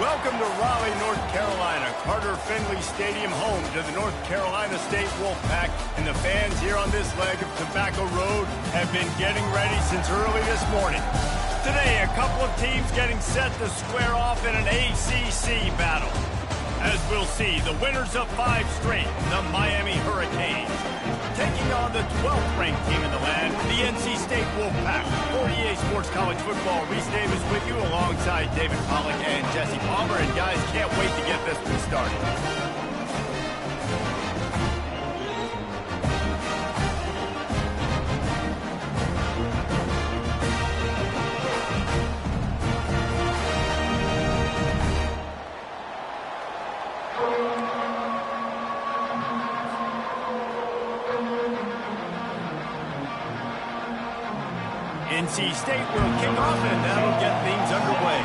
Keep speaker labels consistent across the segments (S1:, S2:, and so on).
S1: Welcome to Raleigh, North Carolina, Carter Finley Stadium, home to the North Carolina State Wolfpack, and the fans here on this leg of Tobacco Road have been getting ready since early this morning. Today, a couple of teams getting set to square off in an ACC battle. As we'll see, the winners of 5 straight, the Miami Hurricanes, taking on the 12th-ranked team in the land, the NC State Wolfpack. 48 Sports College Football, Reese Davis with you alongside David Pollack and Jesse Palmer. And guys, can't wait to get this one started. NC State will kick off, and that'll get things underway.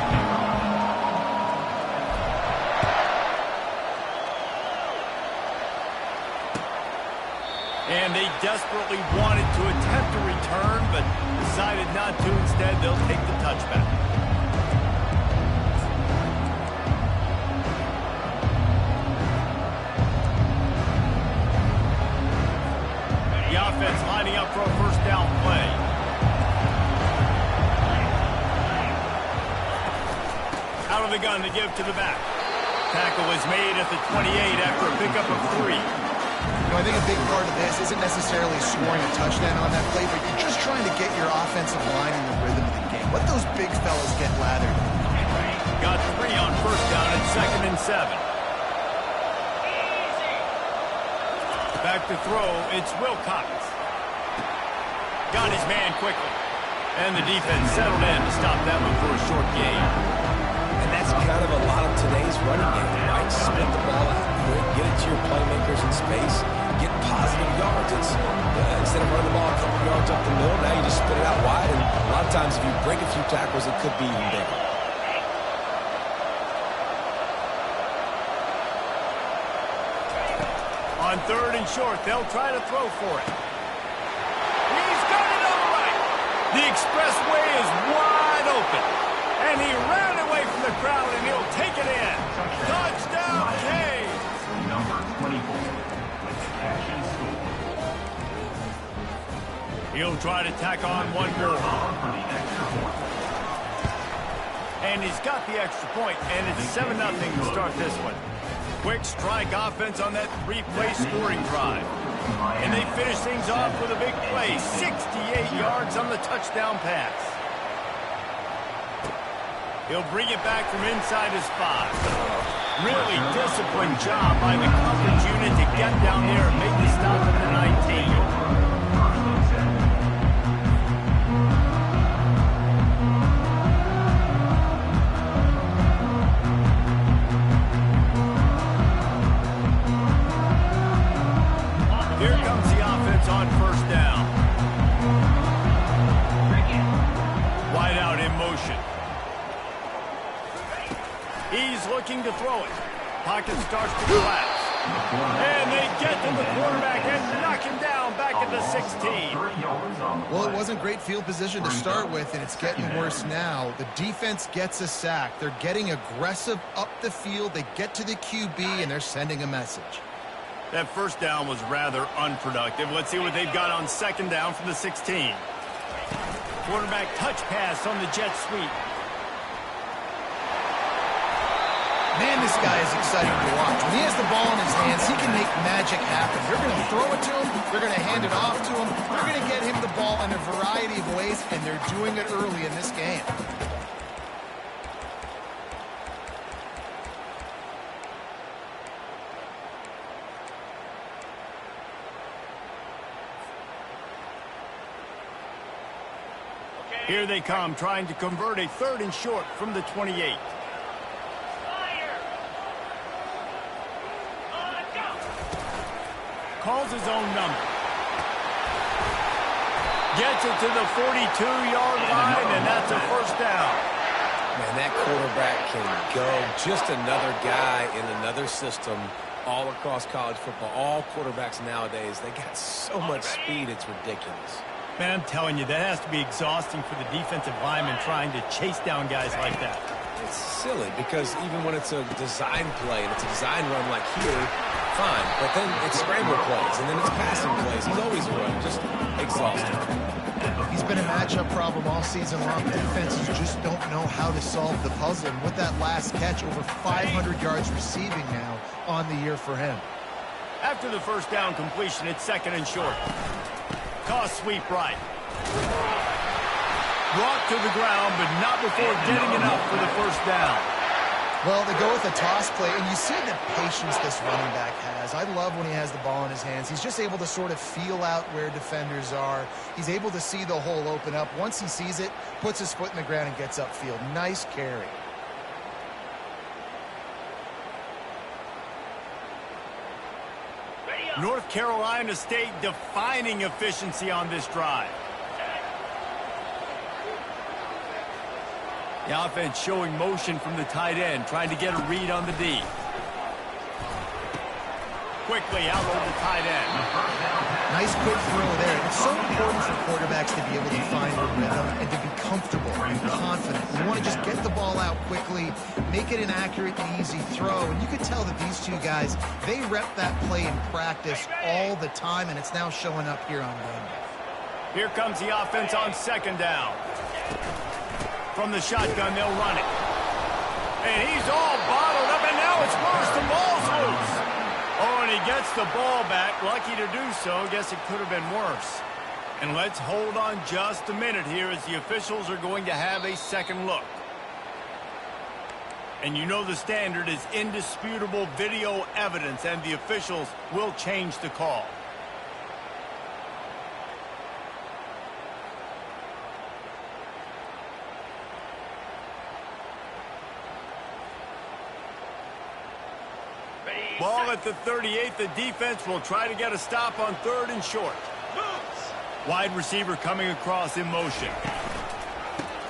S1: And they desperately wanted to attempt a return, but decided not to. Instead, they'll take the touchback. The offense lining up for a first down play. Out of the gun to give to the back. Tackle was made at the 28 after a pickup of 3.
S2: I think a big part of this isn't necessarily scoring a touchdown on that play, but you're just trying to get your offensive line in the rhythm of the game. Let those big fellas get lathered.
S1: Got 3 on first down and 2nd and 7. Back to throw, it's Wilcox. Got his man quickly. And the defense settled in to stop that one for a short gain.
S3: That's kind of a lot of today's running game, right? Split the ball out quick, get it to your playmakers in space, get positive yards. Instead of running the ball a couple yards up the middle, now you just spit it out wide, and a lot of times if you break a few tackles, it could be even bigger.
S1: On 3rd and short, they'll try to throw for it. He's got it all right. The expressway is wide open. And he ran away from the crowd, and he'll take it in. Touchdown, Canes!
S4: Number 24, with the catch and score.
S1: He'll try to tack on one more. And he's got the extra point, and it's 7-0 to start this one. Quick strike offense on that 3-play scoring drive. And they finish things off with a big play, 68 yards on the touchdown pass. He'll bring it back from inside his 5. Really disciplined job by the coverage unit to get down there and make the stop at the 19. Here comes the offense on first down. Wide out in motion. He's looking to throw it. Pocket starts to collapse. And they get to the quarterback and knock him down back at the 16.
S2: Well, it wasn't great field position to start with, and it's getting worse now. The defense gets a sack. They're getting aggressive up the field. They get to the QB, and they're sending a message.
S1: That first down was rather unproductive. Let's see what they've got on 2nd down from the 16. Quarterback touch pass on the jet sweep.
S2: Man, this guy is exciting to watch. When he has the ball in his hands, he can make magic happen. They're going to throw it to him. They're going to hand it off to him. They're going to get him the ball in a variety of ways, and they're doing it early in this game.
S1: Here they come, trying to convert a 3rd and short from the 28. Calls his own number. Gets it to the 42-yard line, and that's a first down.
S3: Man, that quarterback can go. Just another guy in another system all across college football. All quarterbacks nowadays, they got so much speed, it's ridiculous.
S1: Man, I'm telling you, that has to be exhausting for the defensive lineman trying to chase down guys like that.
S3: It's silly because even when it's a design play and it's a design run like here, fine. But then it's scramble plays and then it's passing plays. He's always running, just exhausted.
S2: He's been a matchup problem all season long. Defenses just don't know how to solve the puzzle. And with that last catch, over 500 yards receiving now on the year for him.
S1: After the first down completion, it's second and short. Toss sweep right. Brought to the ground, but not before getting enough for the first down.
S2: Well, they go with a toss play, and you see the patience this running back has. I love when he has the ball in his hands. He's just able to sort of feel out where defenders are. He's able to see the hole open up. Once he sees it, puts his foot in the ground and gets upfield. Nice carry.
S1: North Carolina State defining efficiency on this drive. The offense showing motion from the tight end, trying to get a read on the D. Quickly out over the tight end.
S2: Nice quick throw there. It's so important for quarterbacks to be able to find a rhythm and to be comfortable and confident. You want to just get the ball out quickly, make it an accurate and easy throw. And you could tell that these two guys, they rep that play in practice all the time, and it's now showing up here on Monday.
S1: Here comes the offense on second down. From the shotgun, they'll run it. And he's all bottled up, and now it's worse. The ball's loose. Oh, and he gets the ball back. Lucky to do so. Guess it could have been worse. And let's hold on just a minute here as the officials are going to have a second look. And you know the standard is indisputable video evidence, and the officials will change the call. Ball at the 38. The defense will try to get a stop on third and short. Wide receiver coming across in motion.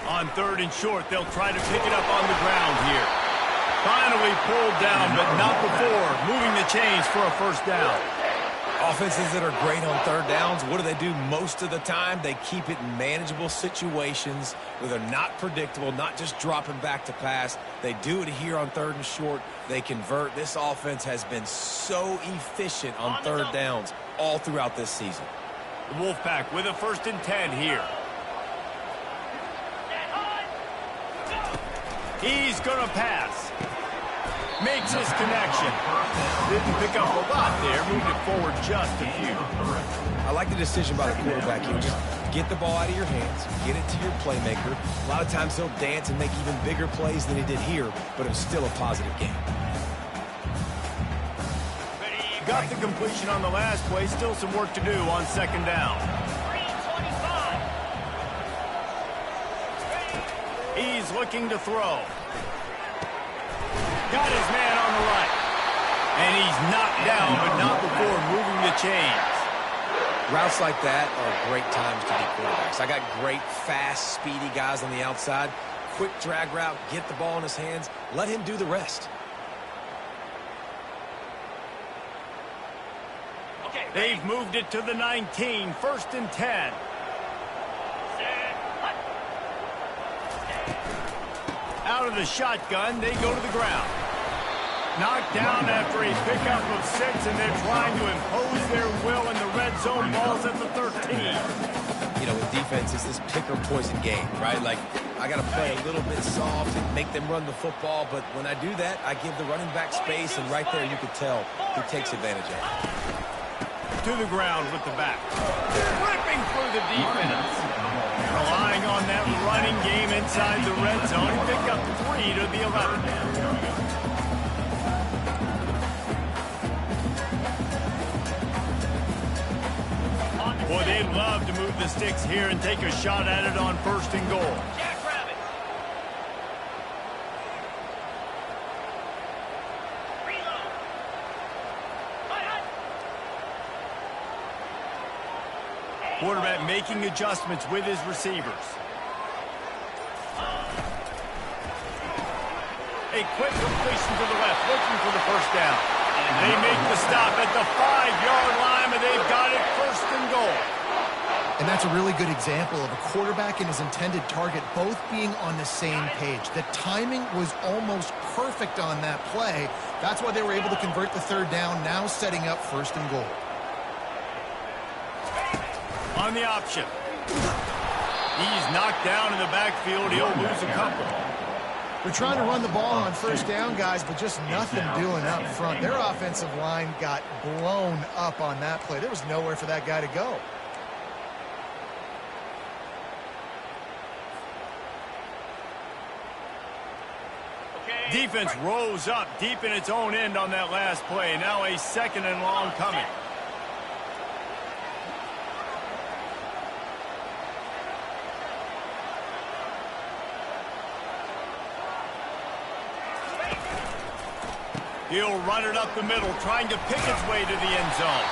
S1: On third and short, they'll try to pick it up on the ground here. Finally pulled down, but not before moving the chains for a first down.
S3: Offenses that are great on third downs, what do? Most of the time, they keep it in manageable situations where they're not predictable, not just dropping back to pass. They do it here on third and short. They convert. This offense has been so efficient on third downs all throughout this season.
S1: The Wolfpack with a 1st and 10 here. He's going to pass. Makes his connection. Didn't pick up a lot there. Moved it forward just a few.
S3: I like the decision by the quarterback here. Just get the ball out of your hands. Get it to your playmaker. A lot of times he'll dance and make even bigger plays than he did here, but it was still a positive game.
S1: Got the completion on the last play. Still some work to do on second down. He's looking to throw. Got his man on the right. And he's knocked down, but not before moving the chains.
S3: Routes like that are great times to be quarterbacks. I got great, fast, speedy guys on the outside. Quick drag route, get the ball in his hands, let him do the rest.
S1: They've moved it to the 19, 1st and 10. Out of the shotgun, they go to the ground. Knocked down after a pickup of 6, and they're trying to impose their will in the red zone. Ball's at the 13.
S3: You know, with defense, it's this pick or poison game, right? Like, I got to play a little bit soft and make them run the football, but when I do that, I give the running back space, and right there you could tell he takes advantage of it.
S1: To the ground with the back. Ripping through the defense. Relying on that running game inside the red zone. He picked up 3 to the 11. Boy, they'd love to move the sticks here and take a shot at it on 1st and goal. Quarterback making adjustments with his receivers. A quick completion to the left, looking for the first down. They make the stop at the 5-yard line, but they've got it 1st and goal.
S2: And that's a really good example of a quarterback and his intended target both being on the same page. The timing was almost perfect on that play. That's why they were able to convert the third down, now setting up 1st and goal.
S1: On the option. He's knocked down in the backfield. He'll lose a couple.
S2: They're trying to run the ball on 1st down, guys, but just nothing doing up front. Their offensive line got blown up on that play. There was nowhere for that guy to go.
S1: Defense rose up deep in its own end on that last play. Now a 2nd and long coming. He'll run it up the middle, trying to pick its way to the end zone.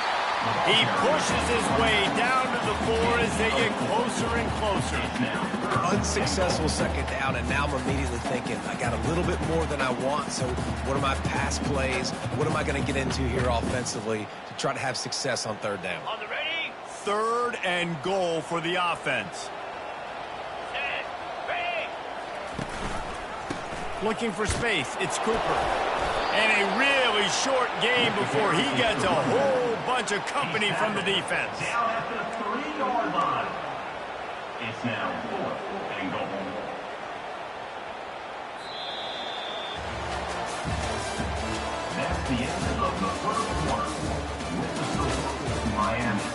S1: He pushes his way down to the 4 as they get closer and closer.
S3: Unsuccessful 2nd down, and now I'm immediately thinking, I got a little bit more than I want, so what are my pass plays? What am I going to get into here offensively to try to have success on 3rd down?
S1: On the ready? 3rd and goal for the offense. Looking for space, it's Cooper. And a really short game before he gets a whole bunch of company from the defense.
S4: Down at the 3-yard line. It's now 4th and goal. That's the end of the first quarter. With the score, Miami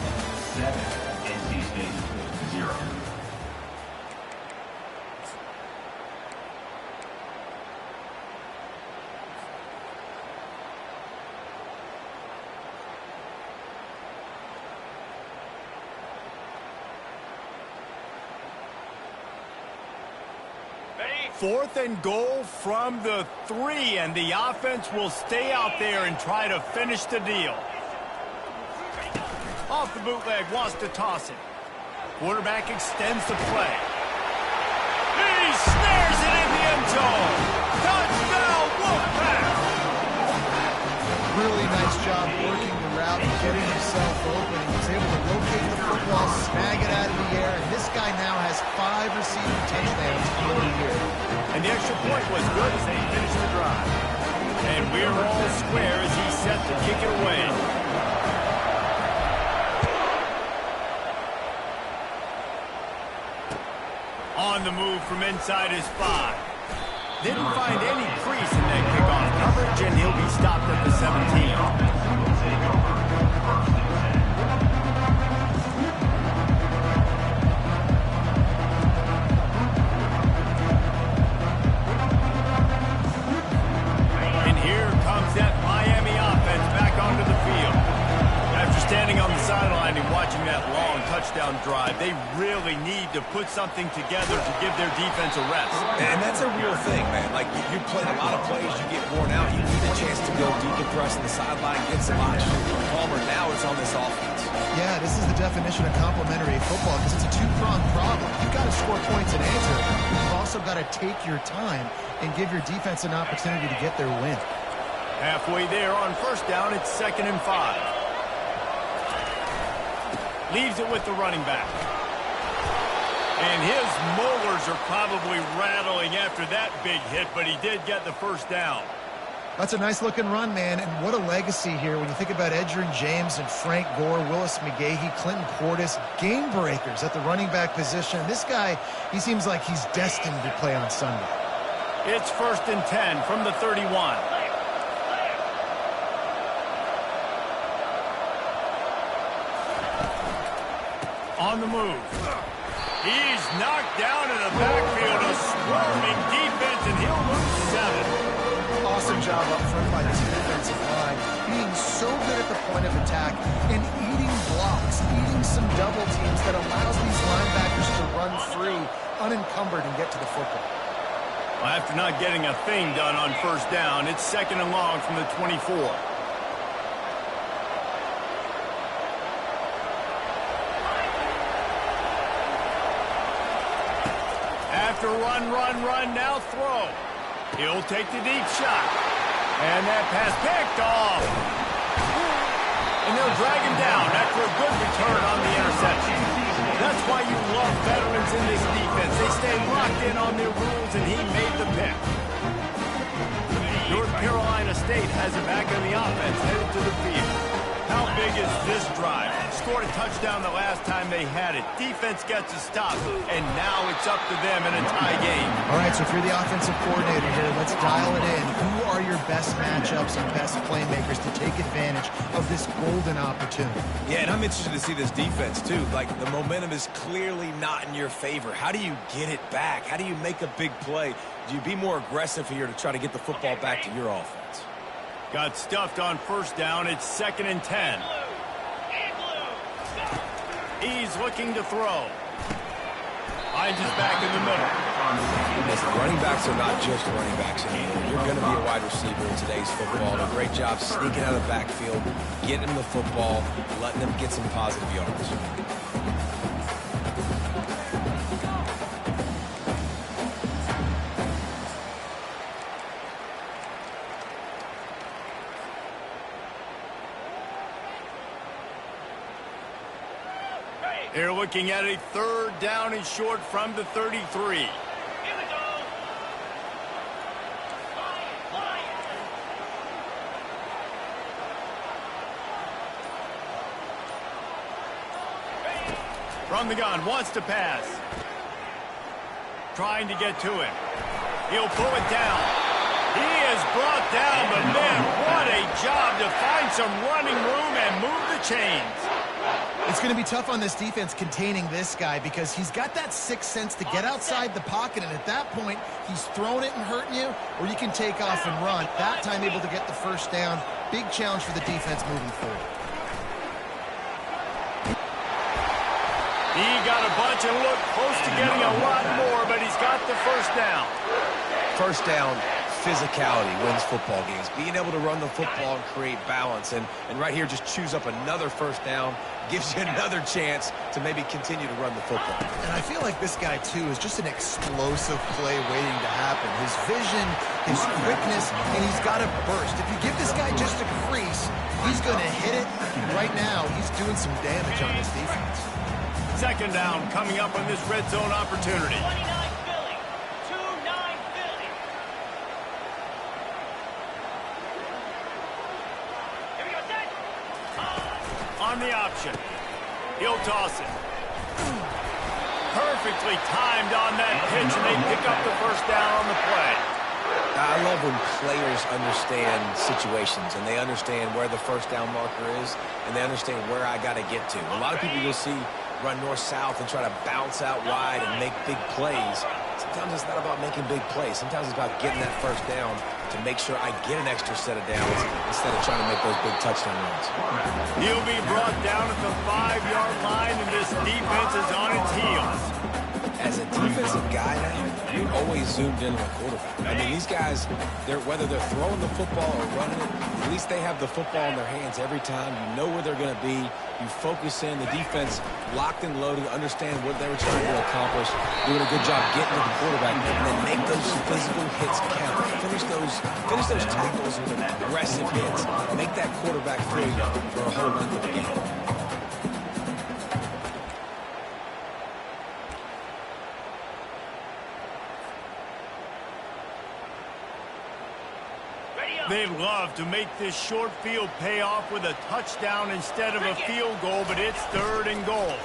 S4: 7, NC State 0.
S1: Fourth and goal from the 3, and the offense will stay out there and try to finish the deal. Off the bootleg, wants to toss it. Quarterback extends the play. He snares it in the end zone. Touchdown, Wolfpack!
S2: Really nice job working the route and getting himself open. He was able to locate the football, snag it out of the air, and this guy now has 5 receiving touchdowns on the year.
S1: And the extra point was good as they finished the drive. And we're all square as he set to kick it away. On the move from inside his 5. Didn't find any crease in that kickoff coverage, and he'll be stopped at the 17. Standing on the sideline and watching that long touchdown drive, they really need to put something together to give their defense a rest.
S3: And that's a real thing, man. Like, you play a lot of plays, you get worn out, you need a chance to go decompress on the sideline, get some oxygen from Palmer. Now it's on this offense.
S2: Yeah, this is the definition of complementary football because it's a two-pronged problem. You've got to score points and answer. You've also got to take your time and give your defense an opportunity to get their win.
S1: Halfway there on 1st down, it's 2nd and 5. Leaves it with the running back. And his molars are probably rattling after that big hit, but he did get the 1st down.
S2: That's a nice-looking run, man, and what a legacy here when you think about Edgerrin James and Frank Gore, Willis McGahee, Clinton Portis, game breakers at the running back position. This guy, he seems like he's destined to play on Sunday.
S1: It's 1st and 10 from the 31. On the move. He's knocked down in the backfield, a swarming defense, and he'll lose 7.
S2: Awesome job up front by this defensive line, being so good at the point of attack and eating blocks, eating some double teams that allows these linebackers to run free, unencumbered, and get to the football.
S1: After not getting a thing done on 1st down, it's 2nd and long from the 24. After run, now throw. He'll take the deep shot. And that pass picked off. And they'll drag him down after a good return on the interception. That's in this defense. They stay locked in on their rules, and he made the pick. North Carolina State has it back on the offense, headed to the field. How big is this drive? Scored a touchdown the last time they had it. Defense gets a stop, and now it's up to them in a tie game.
S2: All right, so if you're the offensive coordinator here, let's dial it in. Who are your best matchups and best playmakers to take advantage of this golden opportunity?
S3: Yeah, and I'm interested to see this defense, too. Like, the momentum is clearly not in your favor. How do you get it back? How do you make a big play? Do you be more aggressive here to try to get the football back to your offense?
S1: Got stuffed on first down. It's 2nd and 10. He's looking to throw. Finds his back in the middle.
S3: Listen, running backs are not just running backs anymore. You're going to be a wide receiver in today's football. A great job sneaking out of the backfield, getting them the football, letting them get some positive yards.
S1: They're looking at a 3rd down and short from the 33.
S5: Here we go.
S1: From the gun, wants to pass. Trying to get to him. He'll pull it down. He is brought down, but man, what a job to find some running room and move the chains.
S2: It's going to be tough on this defense containing this guy because he's got that sixth sense to get outside the pocket, and at that point, he's throwing it and hurting you, or you can take off and run. That time able to get the first down. Big challenge for the defense moving forward.
S1: He got a bunch and looked close to getting a lot more, but he's got the first down.
S3: First down, physicality wins football games. Being able to run the football and create balance. And right here, just choose up another first down. Gives you another chance to maybe continue to run the football.
S2: And I feel like this guy, too, is just an explosive play waiting to happen. His vision, his quickness, and he's got a burst. If you give this guy just a crease, he's going to hit it. Right now, he's doing some damage on this defense.
S1: 2nd down coming up on this red zone opportunity.
S5: 29 Philly. 2-9 Philly. Here we go, set.
S1: On the option. He'll toss it. Perfectly timed on that pitch, and they pick up the first down on the play.
S3: I love when players understand situations and they understand where the first down marker is and they understand where I got to get to. A lot of people you'll see run north-south and try to bounce out wide and make big plays. Sometimes it's not about making big plays. Sometimes it's about getting that first down to make sure I get an extra set of downs instead of trying to make those big touchdown runs.
S1: He'll be brought down at the 5-yard line, and this defense is on its heels.
S3: As a defensive guy now, you're always zoomed in on the quarterback. I mean, these guys, whether they're throwing the football or running it, at least they have the football in their hands every time. You know where they're going to be. You focus in. The defense locked and loaded, understand what they were trying to accomplish, doing a good job getting to the quarterback, and then make those physical hits count. Finish those tackles with aggressive hits. Make that quarterback free for a whole length of the game.
S1: They'd love to make this short field pay off with a touchdown instead of a field goal, but it's 3rd and goal.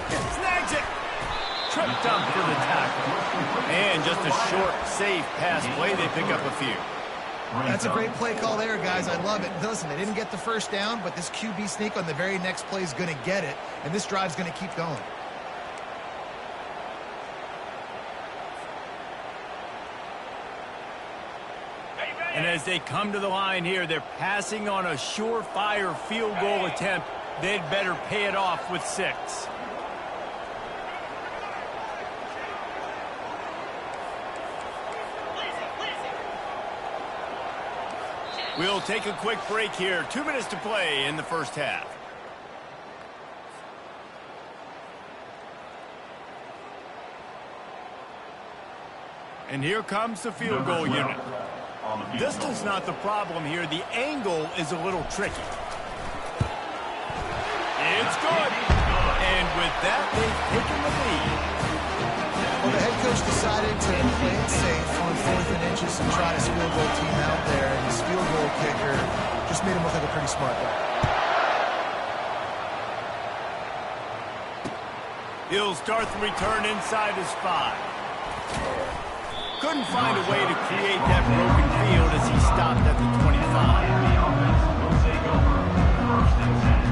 S1: Snags it. Tripped up for the tackle. And just a short, safe pass play. They pick up a few.
S2: That's a great play call there, guys. I love it. Listen, they didn't get the first down, but this QB sneak on the very next play is going to get it, and this drive's going to keep going.
S1: And as they come to the line here, they're passing on a surefire field goal attempt. They'd better pay it off with 6. We'll take a quick break here. 2 minutes to play in the first half. And here comes the field goal unit. Distance not the problem here. The angle is a little tricky. It's good. And with that, they've taken the lead.
S2: Well, the head coach decided to play it safe on 4th and inches and try his field goal team out there, and his field goal kicker just made him look like a pretty smart guy.
S1: He'll start the return inside his 5. Couldn't find a way to create that broken field as he stopped at the 25.
S4: The offense will take over. 1st and 10.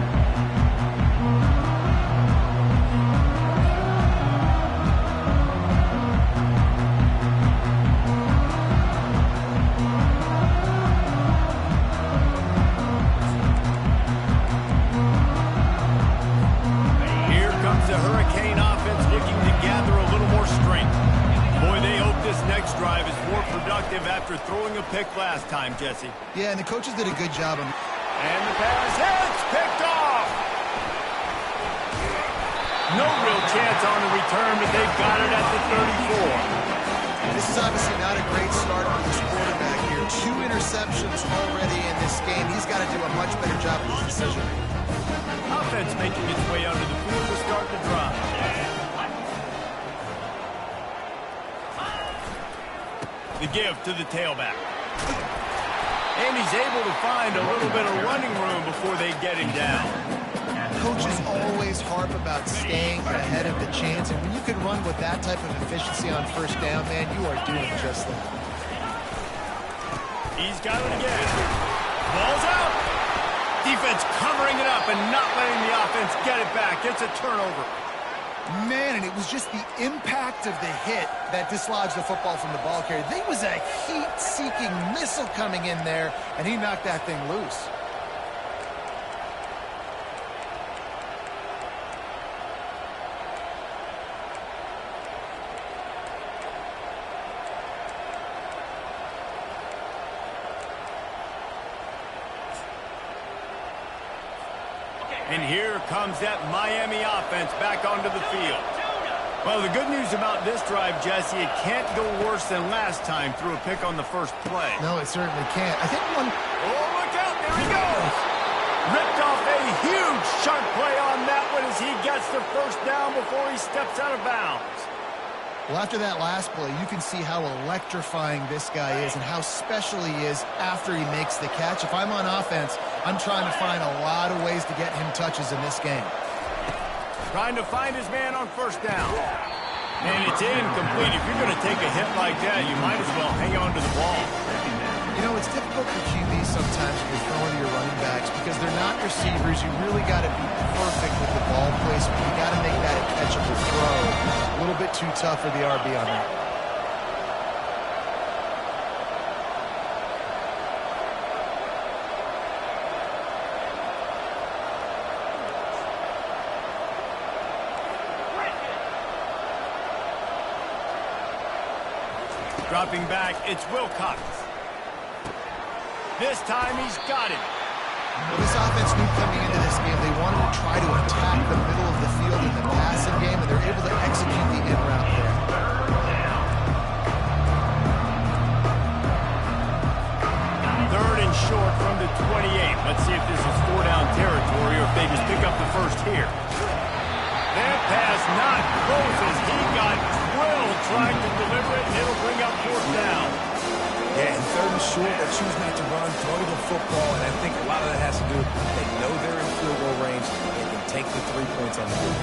S1: Here comes the Hurricane offense looking to gather a little more strength. Boy, they hope this next drive is more productive after throwing a pick last time, Jesse.
S2: Yeah, and the coaches did a good job.
S1: And the pass hits, picked off. No real chance on the return, but they've got it at the 34.
S2: This is obviously not a great start for this quarterback here. 2 interceptions already in this game. He's got to do a much better job with his decision.
S1: Offense making its way onto the field to start the drive. The give to the tailback. And he's able to find a little bit of running room before they get him down.
S2: Coaches always harp about staying ahead of the chance, and when you can run with that type of efficiency on 1st down, man, you are doing just that.
S1: He's got it again. Ball's out. Defense covering it up and not letting the offense get it back. It's a turnover.
S2: Man, and it was just the impact of the hit that dislodged the football from the ball carrier. There was a heat-seeking missile coming in there, and he knocked that thing loose.
S1: And here comes that Miami offense back onto the field. Well, the good news about this drive, Jesse, it can't go worse than last time through a pick on the first play.
S2: No, it certainly can't. I think one...
S1: Oh, look out. There he goes. Ripped off a huge sharp play on that one as he gets the 1st down before he steps out of bounds.
S2: Well, after that last play, you can see how electrifying this guy is and how special he is after he makes the catch. If I'm on offense, I'm trying to find a lot of ways to get him touches in this game.
S1: Trying to find his man on 1st down. And it's incomplete. If you're going to take a hit like that, you might as well hang on to the ball.
S2: You know, it's difficult for QBs sometimes when you're throwing to your running backs because they're not receivers. You really got to be perfect with the ball placement. You got to make that a catchable throw. A little bit too tough for the RB on that.
S1: Dropping back, it's Wilcox. This time he's got it.
S2: Well, this offense knew coming into this game they wanted to try to attack the middle of the field in the passing game, and they're able to execute the in route there.
S1: 3rd and short from the 28. Let's see if this is 4 down territory or if they just pick up the 1st here. That pass not close as he got drilled trying to deliver it, and it'll bring up 4th down.
S3: Yeah, and 3rd and short, they choose not to run, throw the football, and I think a lot of that has to do with they know they're in field goal range and can take the 3 points on the board.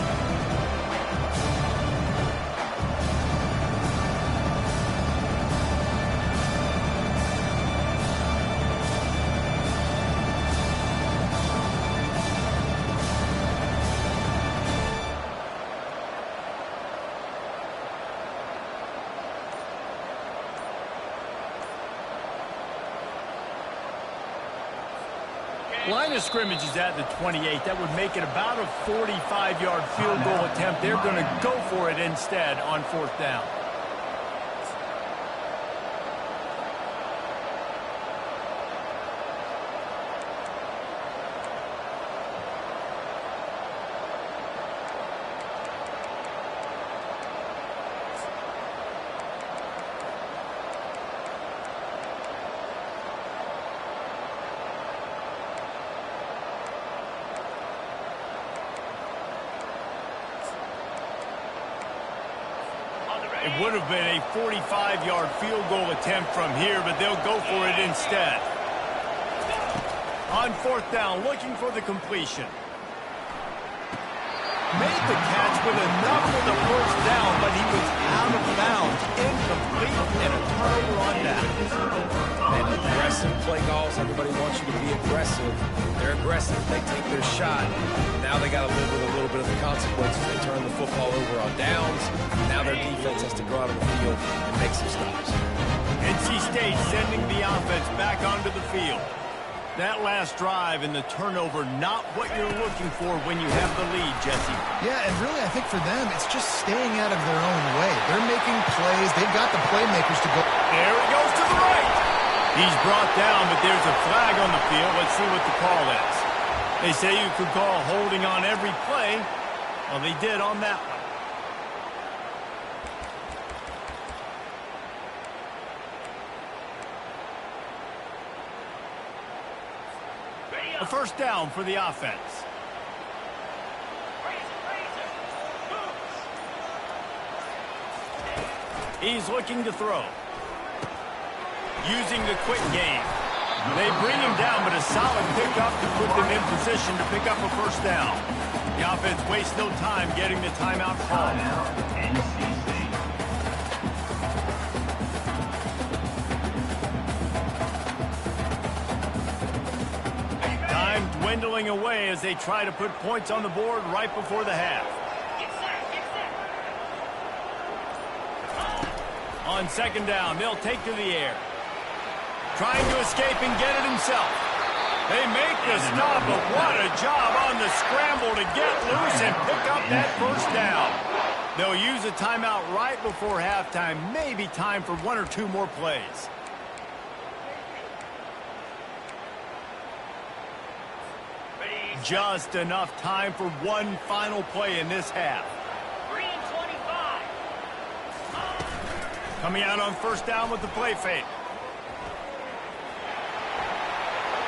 S1: Line of scrimmage is at the 28. That would make it about a 45-yard field goal attempt. They're going to go for it instead on 4th down. It would have been a 45-yard field goal attempt from here, but they'll go for it instead. On 4th down, looking for the completion. Made the catch with enough for the 1st down, but he was out of bounds. Incomplete and a turnover on that.
S3: And aggressive play calls. Everybody wants you to be aggressive. They're aggressive. They take their shot. Now they got to live with a little bit of the consequences. They turn the football over on downs. Now their defense has to go out on the field and make some stops.
S1: NC State sending the offense back onto the field. That last drive and the turnover, not what you're looking for when you have the lead, Jesse.
S2: Yeah, and really, I think for them, it's just staying out of their own way. They're making plays. They've got the playmakers to go.
S1: There he goes to the right. He's brought down, but there's a flag on the field. Let's see what the call is. They say you could call holding on every play. Well, they did on that one. A 1st down for the offense. He's looking to throw. Using the quick game. They bring him down, but a solid pickup to put them in position to pick up a 1st down. The offense wastes no time getting the timeout call.
S4: NC State.
S1: Time dwindling away as they try to put points on the board right before the half. On 2nd down, they'll take to the air. Trying to escape and get it himself. They make the stop, but what a job on the scramble to get loose and pick up that 1st down. They'll use a timeout right before halftime. Maybe time for 1 or 2 more plays. Just enough time for one final play in this half.
S5: 3 and 25.
S1: Coming out on 1st down with the play fake.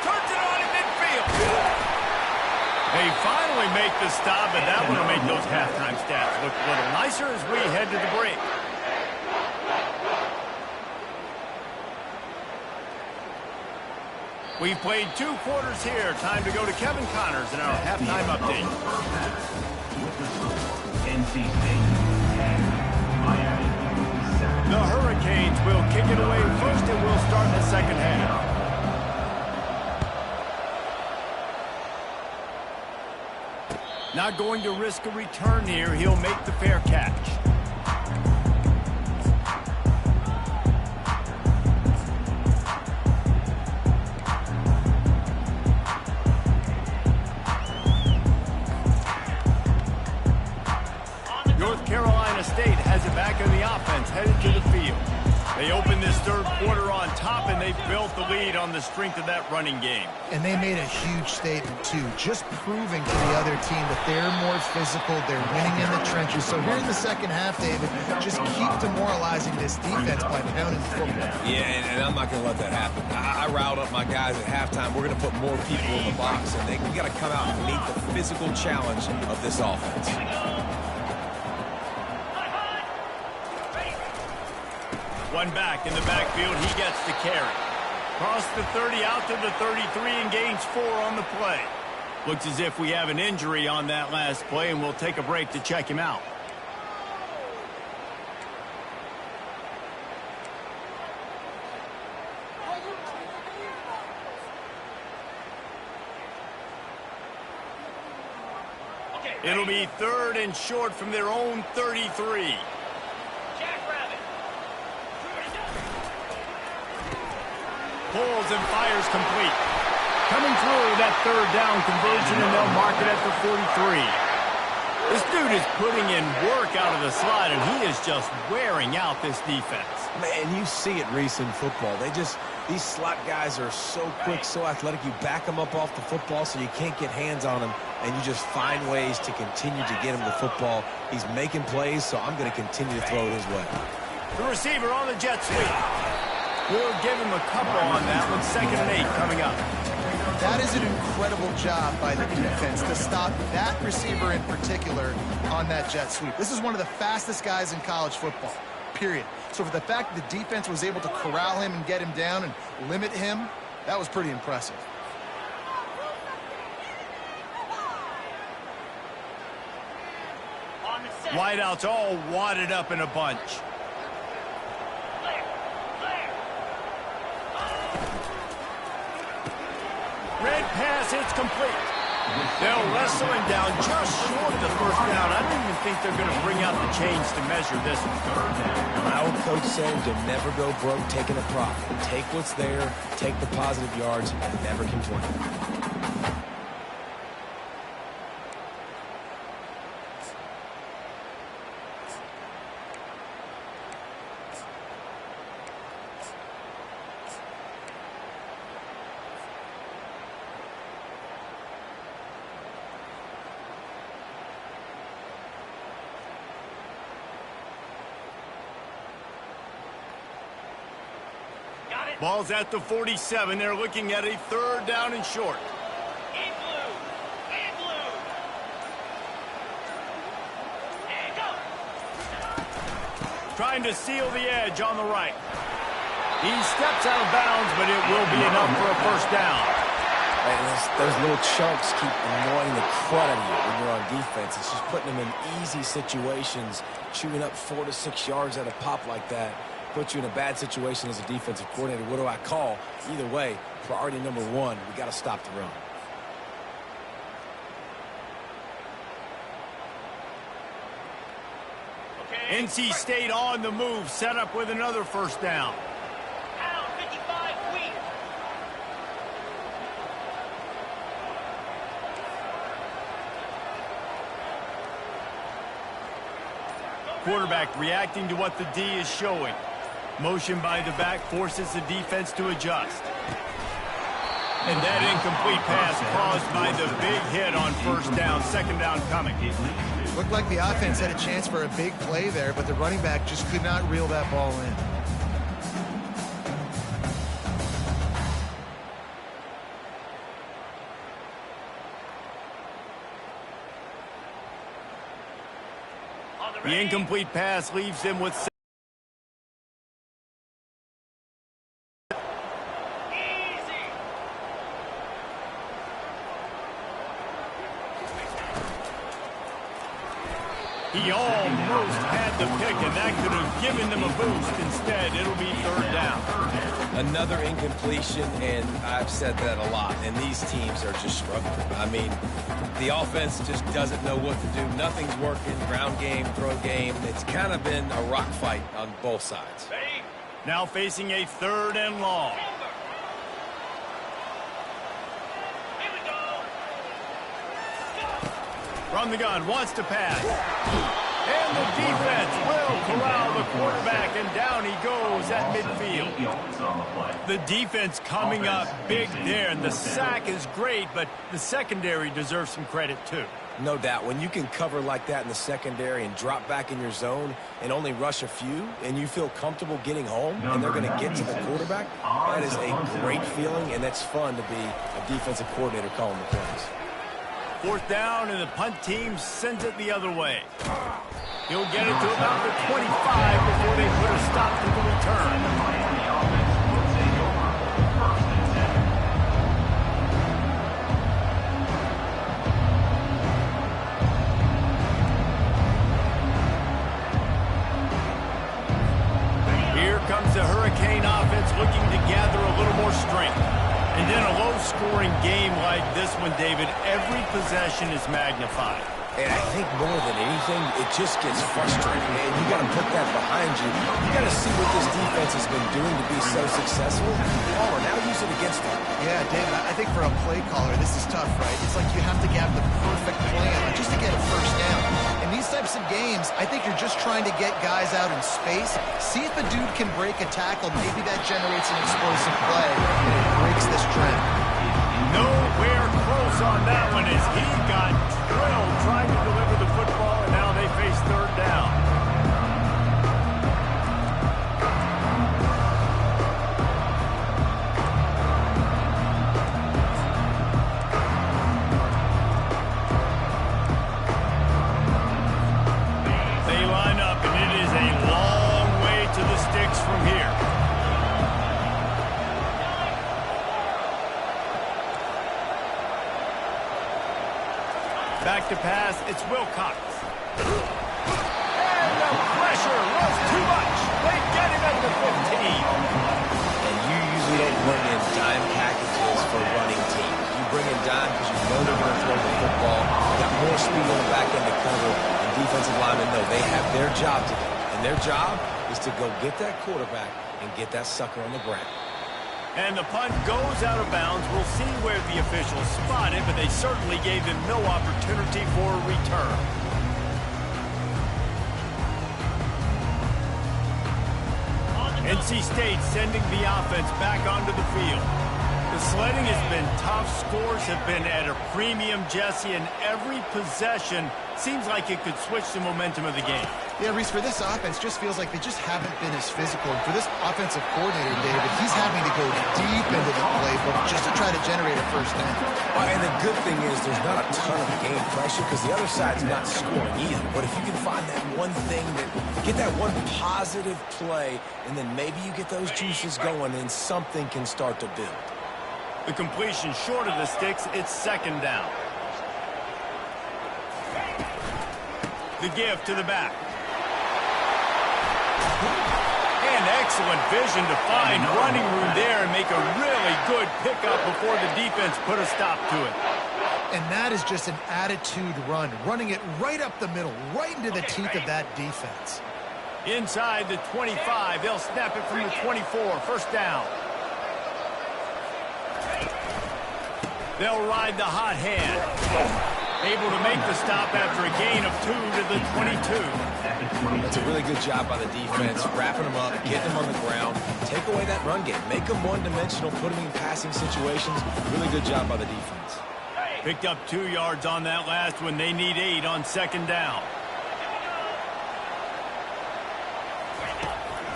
S1: Turns it on in midfield. They finally make the stop, and that one will make those halftime stats look a little nicer as we head to the break. We've played 2 quarters here. Time to go to Kevin Connors in our halftime update.
S4: NC State 10, Miami 7.
S1: The Hurricanes will kick it away first, and we'll start the 2nd half. Not going to risk a return here. He'll make the fair catch. North Carolina State has it back in the offense, headed to the field. They open this 3rd quarter on top, and they've built the lead on the strength of that running game.
S2: And they made a huge statement, too, just proving to the other team that they're more physical, they're winning in the trenches. So here in the 2nd half, David, just keep demoralizing this defense by pounding the football.
S3: Yeah, and I'm not going to let that happen. I riled up my guys at halftime. We're going to put more people in the box, and we got to come out and meet the physical challenge of this offense.
S1: One back in the backfield, he gets the carry. Cross the 30 out to the 33 and gains 4 on the play. Looks as if we have an injury on that last play, and we'll take a break to check him out. It'll be 3rd and short from their own 33. Pulls and fires complete. Coming through that 3rd down conversion, and they'll mark it at the 43. This dude is putting in work out of the slot, and he is just wearing out this defense.
S3: Man, you see it, Reese, in football. These slot guys are so quick, so athletic. You back them up off the football so you can't get hands on them, and you just find ways to continue to get him the football. He's making plays, so I'm going to continue to throw it his way.
S1: The receiver on the jet sweep. We'll give him a couple on that one. 2nd and 8 coming up.
S2: That is an incredible job by the defense to stop that receiver in particular on that jet sweep. This is one of the fastest guys in college football. period. So for the fact that the defense was able to corral him and get him down and limit him, that was pretty impressive.
S1: Wideouts all wadded up in a bunch. Red pass, it's complete. They'll wrestle him down just short of the first down. I don't even think they're going to bring out the chains to measure this one.
S3: My old coach said to never go broke taking a profit. Take what's there, take the positive yards, and never complain.
S1: Ball's at the 47. They're looking at a third down and short.
S5: In blue. In blue. And go.
S1: Trying to seal the edge on the right. He steps out of bounds, but it will be enough for a first down.
S3: And those little chunks keep annoying the crud out of you when you're on defense. It's just putting them in easy situations, chewing up 4 to 6 yards at a pop like that. Put you in a bad situation as a defensive coordinator. What do I call? Either way, priority number one, we got to stop the run.
S1: Okay. NC State on the move, set up with another first down.
S5: Pound 55 Wheat.
S1: Quarterback reacting to what the D is showing. Motion by the back forces the defense to adjust. And that incomplete pass caused by the big hit on first down. Second down coming.
S2: Looked like the offense had a chance for a big play there, but the running back just could not reel that ball in.
S1: The incomplete pass leaves him with... He almost had the pick, and that could have given them a boost. Instead, it'll be third down.
S3: Another incompletion, and I've said that a lot, and these teams are just struggling. I mean, the offense just doesn't know what to do. Nothing's working. Ground game, throw game. It's kind of been a rock fight on both sides.
S1: Now facing a third and long. From the gun, wants to pass. And the defense will corral the quarterback, and down he goes at midfield. The defense coming up big there, and the sack is great, but the secondary deserves some credit too.
S3: No doubt. When you can cover like that in the secondary and drop back in your zone and only rush a few, and you feel comfortable getting home, and they're going to get to the quarterback, that is a great feeling, and that's fun to be a defensive coordinator calling the plays.
S1: Fourth down, and the punt team sends it the other way. He'll get it to about the 25 before they put a stop to the return. Here comes the Hurricane offense looking to gather a little more strength. And in a low-scoring game like this one, David, every possession is magnified.
S3: And I think more than anything, it just gets frustrating, man. You got to put that behind you. You got to see what this defense has been doing to be so successful. Oh, now use it against them.
S2: Yeah, David, I think for a play caller, this is tough, right? It's like you have to have the perfect plan just to get a first down. In these types of games, I think you're just trying to get guys out in space, see if a dude can break a tackle. Maybe that generates an explosive play, and it breaks this trend.
S1: Nowhere close on that one as he got drilled trying to deliver the football, and now they face third down. They line up, and it is a long way to pass, it's Wilcox. And the pressure was too much. They get him at the 15.
S3: And you usually don't bring in dime packages for running teams. You bring in dime because you know they're going to throw the football. You got more speed on the back end to cover, and defensive linemen know they have their job to do. And their job is to go get that quarterback and get that sucker on the ground.
S1: And the punt goes out of bounds. We'll see where the officials spot it, but they certainly gave them no opportunity for a return. NC State sending the offense back onto the field. The sledding has been tough. Scores have been at a premium, Jesse, and every possession seems like it could switch the momentum of the game.
S2: Yeah, Reese, for this offense, just feels like they just haven't been as physical. And for this offensive coordinator, David, he's having to go deep into the playbook just to try to generate a first down.
S3: And the good thing is there's not a ton of game pressure because the other side's not scoring either. But if you can find that one thing, get that one positive play, and then maybe you get those juices going and something can start to build.
S1: The completion short of the sticks, it's second down. The give to the back. And excellent vision to find running room there and make a really good pickup before the defense put a stop to it.
S2: And that is just an attitude run, running it right up the middle, right into the teeth of that defense.
S1: Inside the 25, they'll snap it from the 24, first down. They'll ride the hot hand. Able to make the stop after a gain of 2 to the 22.
S3: That's a really good job by the defense, wrapping them up, getting them on the ground, take away that run game, make them one-dimensional, put them in passing situations. Really good job by the defense.
S1: Picked up 2 yards on that last one. They need 8 on second down.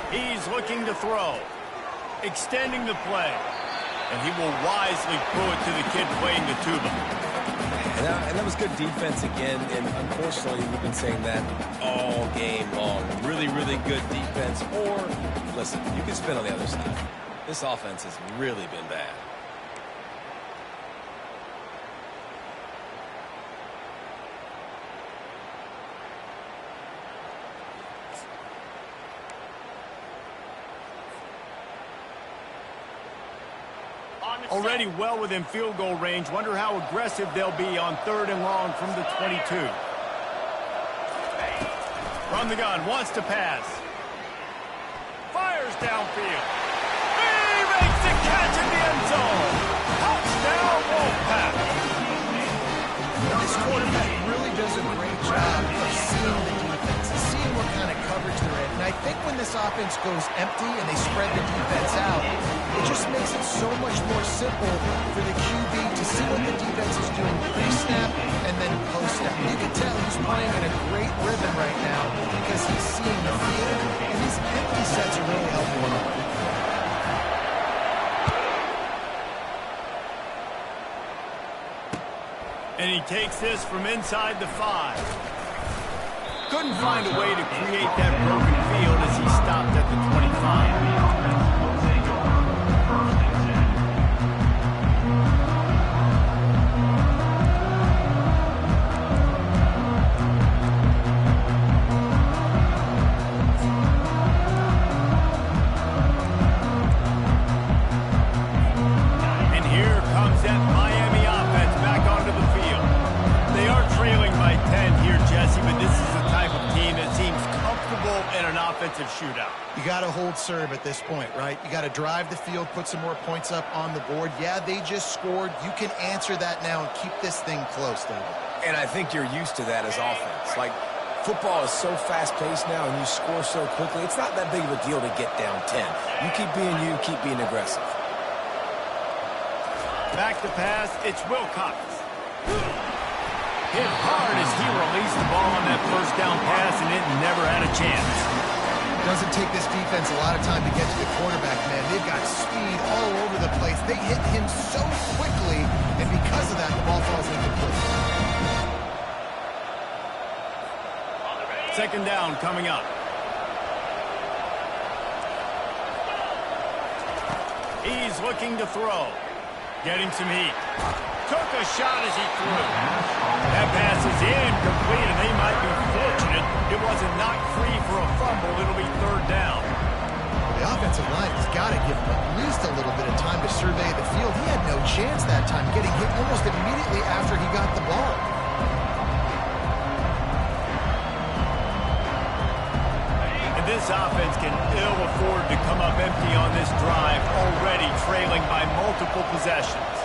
S1: He's looking to throw. Extending the play. And he will wisely throw it to the kid playing the tuba.
S3: And that was good defense again, and unfortunately, we've been saying that all game long. Really, really good defense. Or, listen, you can spin on the other side. This offense has really been bad.
S1: Already well within field goal range. Wonder how aggressive they'll be on 3rd and long from the 22. From the gun, wants to pass. Fires downfield. He makes the catch in the end zone. Touchdown, Wolfpack.
S2: This quarterback really does a great job of seeing the defense, seeing what kind of coverage they're in. And I think when this offense goes empty and they spread the defense out, it just makes it so much more simple for the QB to see what the defense is doing pre-snap and then post-snap. You can tell he's playing in a great rhythm right now because he's seeing the field, and these empty sets are really helping him out.
S1: And he takes this from inside the 5. Couldn't find a way to create that broken field as he stopped at the 25. Shootout.
S2: You got to hold serve at this point, right? You got to drive the field, put some more points up on the board. Yeah, they just scored. You can answer that now and keep this thing close, David.
S3: And I think you're used to that as offense. Like, football is so fast-paced now and you score so quickly, it's not that big of a deal to get down 10. You keep being aggressive.
S1: Back to pass, it's Wilcox. Hit hard as he released the ball on that first down pass, and it never had a chance.
S2: Doesn't take this defense a lot of time to get to the quarterback, man. They've got speed all over the place. They hit him so quickly, and because of that, the ball falls incomplete.
S1: Second down coming up. He's looking to throw. Getting some heat. Took a shot as he threw. That pass is incomplete, and they might be fortunate it wasn't knocked free for a fumble. It'll be third down.
S2: The offensive line has got to give him at least a little bit of time to survey the field. He had no chance that time, getting hit almost immediately after he got the ball.
S1: And this offense can ill afford to come up empty on this drive, already trailing by multiple possessions.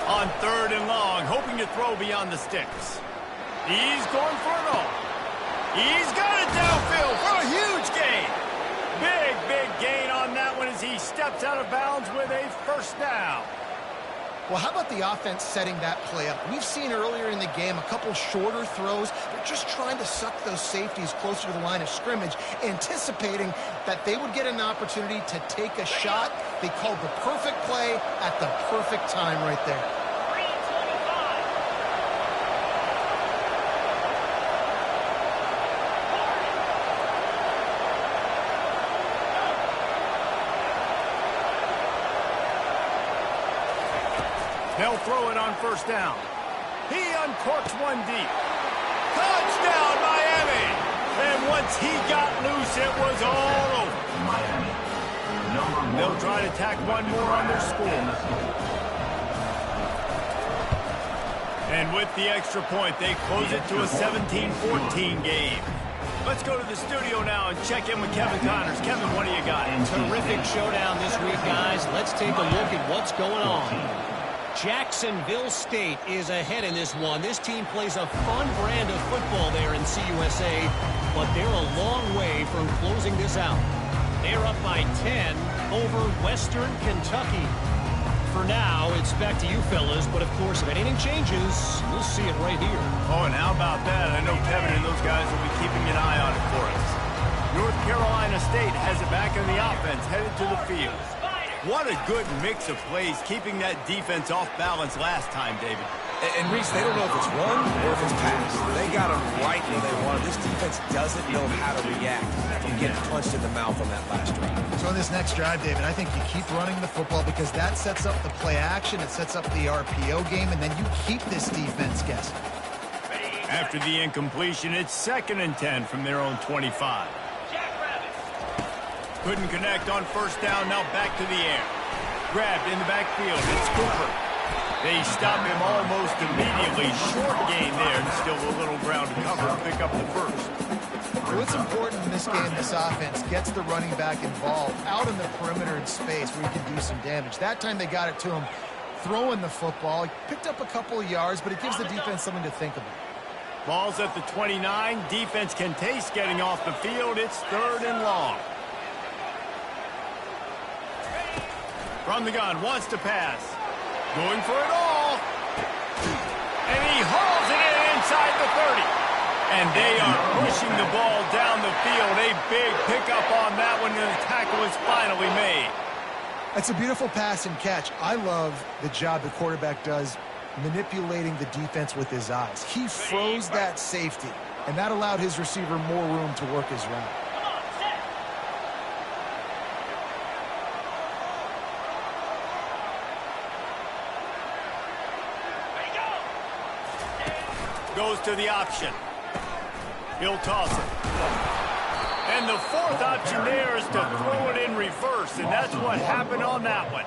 S1: On third and long, hoping to throw beyond the sticks. He's going for it all. He's got it downfield for a huge gain. Big gain on that one as he steps out of bounds with a first down.
S2: Well, how about the offense setting that play up? We've seen earlier in the game a couple shorter throws. They're just trying to suck those safeties closer to the line of scrimmage, anticipating that they would get an opportunity to take a shot. They called the perfect play at the perfect time right there.
S1: They'll throw it on first down. He uncorks one deep. Touchdown, Miami! And once he got loose, it was all over. They'll try to tack one more on their score. And with the extra point, they close it to a 17-14 game. Let's go to the studio now and check in with Kevin Connors. Kevin, what do you got?
S6: Terrific showdown this week, guys. Let's take a look at what's going on. Jacksonville State is ahead in this one. This team plays a fun brand of football there in CUSA, but they're a long way from closing this out. They're up by 10 over Western Kentucky. For now, it's back to you fellas, but of course, if anything changes, we'll see it right here.
S1: Oh, and how about that? I know Kevin and those guys will be keeping an eye on it for us. North Carolina State has it back in the offense, headed to the field. What a good mix of plays, keeping that defense off balance last time, David.
S3: And Reese, they don't know if it's run or if it's pass. They got them right where they want it. This defense doesn't know how to react and get punched in the mouth on that last drive.
S2: So on this next drive, David, I think you keep running the football because that sets up the play action, it sets up the RPO game, and then you keep this defense guessing.
S1: After the incompletion, it's 2nd and 10 from their own 25. Couldn't connect on first down, now back to the air. Grabbed in the backfield, it's Cooper. They stop him almost immediately. Short gain there, and still a little ground to cover to pick up the first.
S2: So what's important in this game, this offense gets the running back involved out in the perimeter in space where he can do some damage. That time they got it to him throwing the football. He picked up a couple of yards, but it gives the defense something to think about.
S1: Ball's at the 29. Defense can taste getting off the field. It's 3rd and long. From the gun, wants to pass. Going for it all. And he hauls it in inside the 30. And they are pushing the ball down the field. A big pickup on that one, and the tackle is finally made.
S2: That's a beautiful pass and catch. I love the job the quarterback does manipulating the defense with his eyes. He froze that safety, and that allowed his receiver more room to work his route.
S1: Goes to the option. He'll toss it. And the 4th option there is to throw it in reverse, and that's what happened on that one.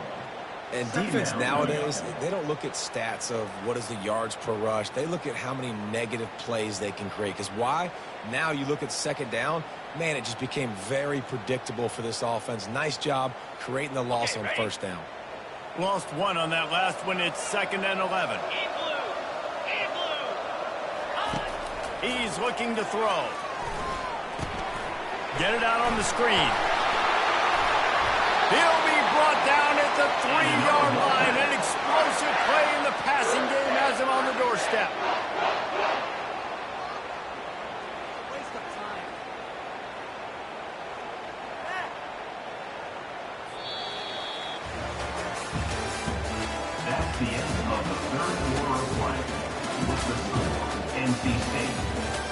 S3: And defense nowadays, they don't look at stats of what is the yards per rush. They look at how many negative plays they can create. Because why? Now you look at 2nd down, man, it just became very predictable for this offense. Nice job creating the loss on first down.
S1: Lost one on that last one. It's 2nd and 11. He's looking to throw. Get it out on the screen. He'll be brought down at the 3-yard line. An explosive play in the passing game has him on the doorstep.
S5: Waste of time.
S4: That's the end of the 3rd quarter of play. With the score, NC State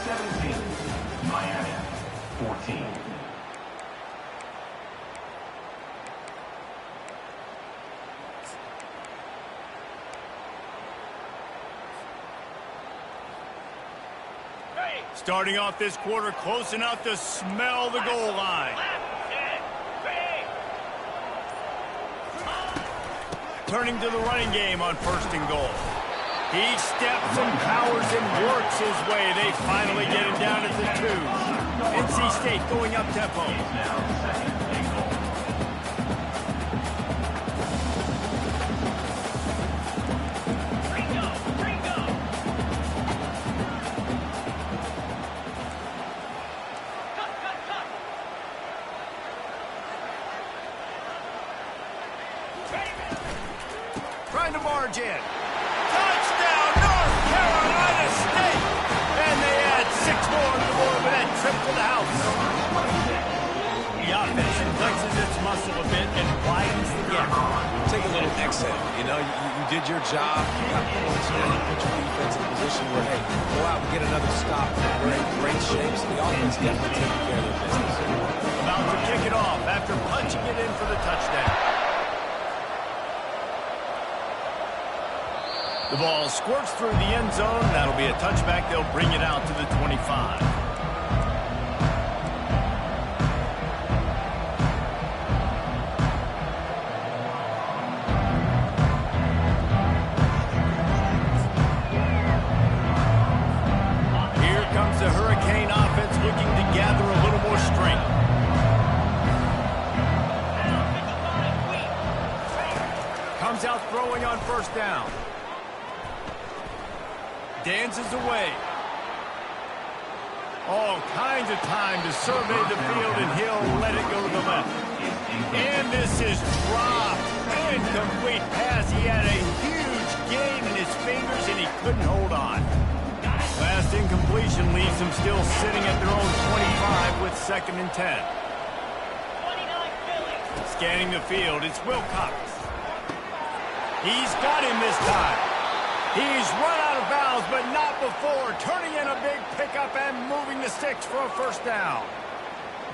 S4: 17, Miami 14.
S1: Starting off this quarter close enough to smell the goal line. Turning to the running game on 1st and goal. He steps and powers and works his way. They finally get him down at the 2. NC State going up tempo. Trying to march in. Touchdown, North Carolina State! And they add 6 more to the board with that trip to the house. The offense flexes its muscle a bit and widens the gap.
S3: Take a little exhale. You know, you did your job. You got points. Now you put your defense in a position where, hey, go out and get another stop. We're in great shape, so the offense definitely taking care of their business.
S1: About to kick it off after punching it in for the touchdown. The ball squirts through the end zone. That'll be a touchback. They'll bring it out to the 25. Here comes the Hurricane offense looking to gather a little more strength. Comes out throwing on 1st down. Dances away. All kinds of time to survey the field, and he'll let it go to the left. And this is dropped. Incomplete pass. He had a huge gain in his fingers, and he couldn't hold on. Last incompletion leaves them still sitting at their own 25 with 2nd and 10. Scanning the field, it's Wilcox. He's got him this time. He's run out of bounds, but not before. Turning in a big pickup and moving the sticks for a 1st down.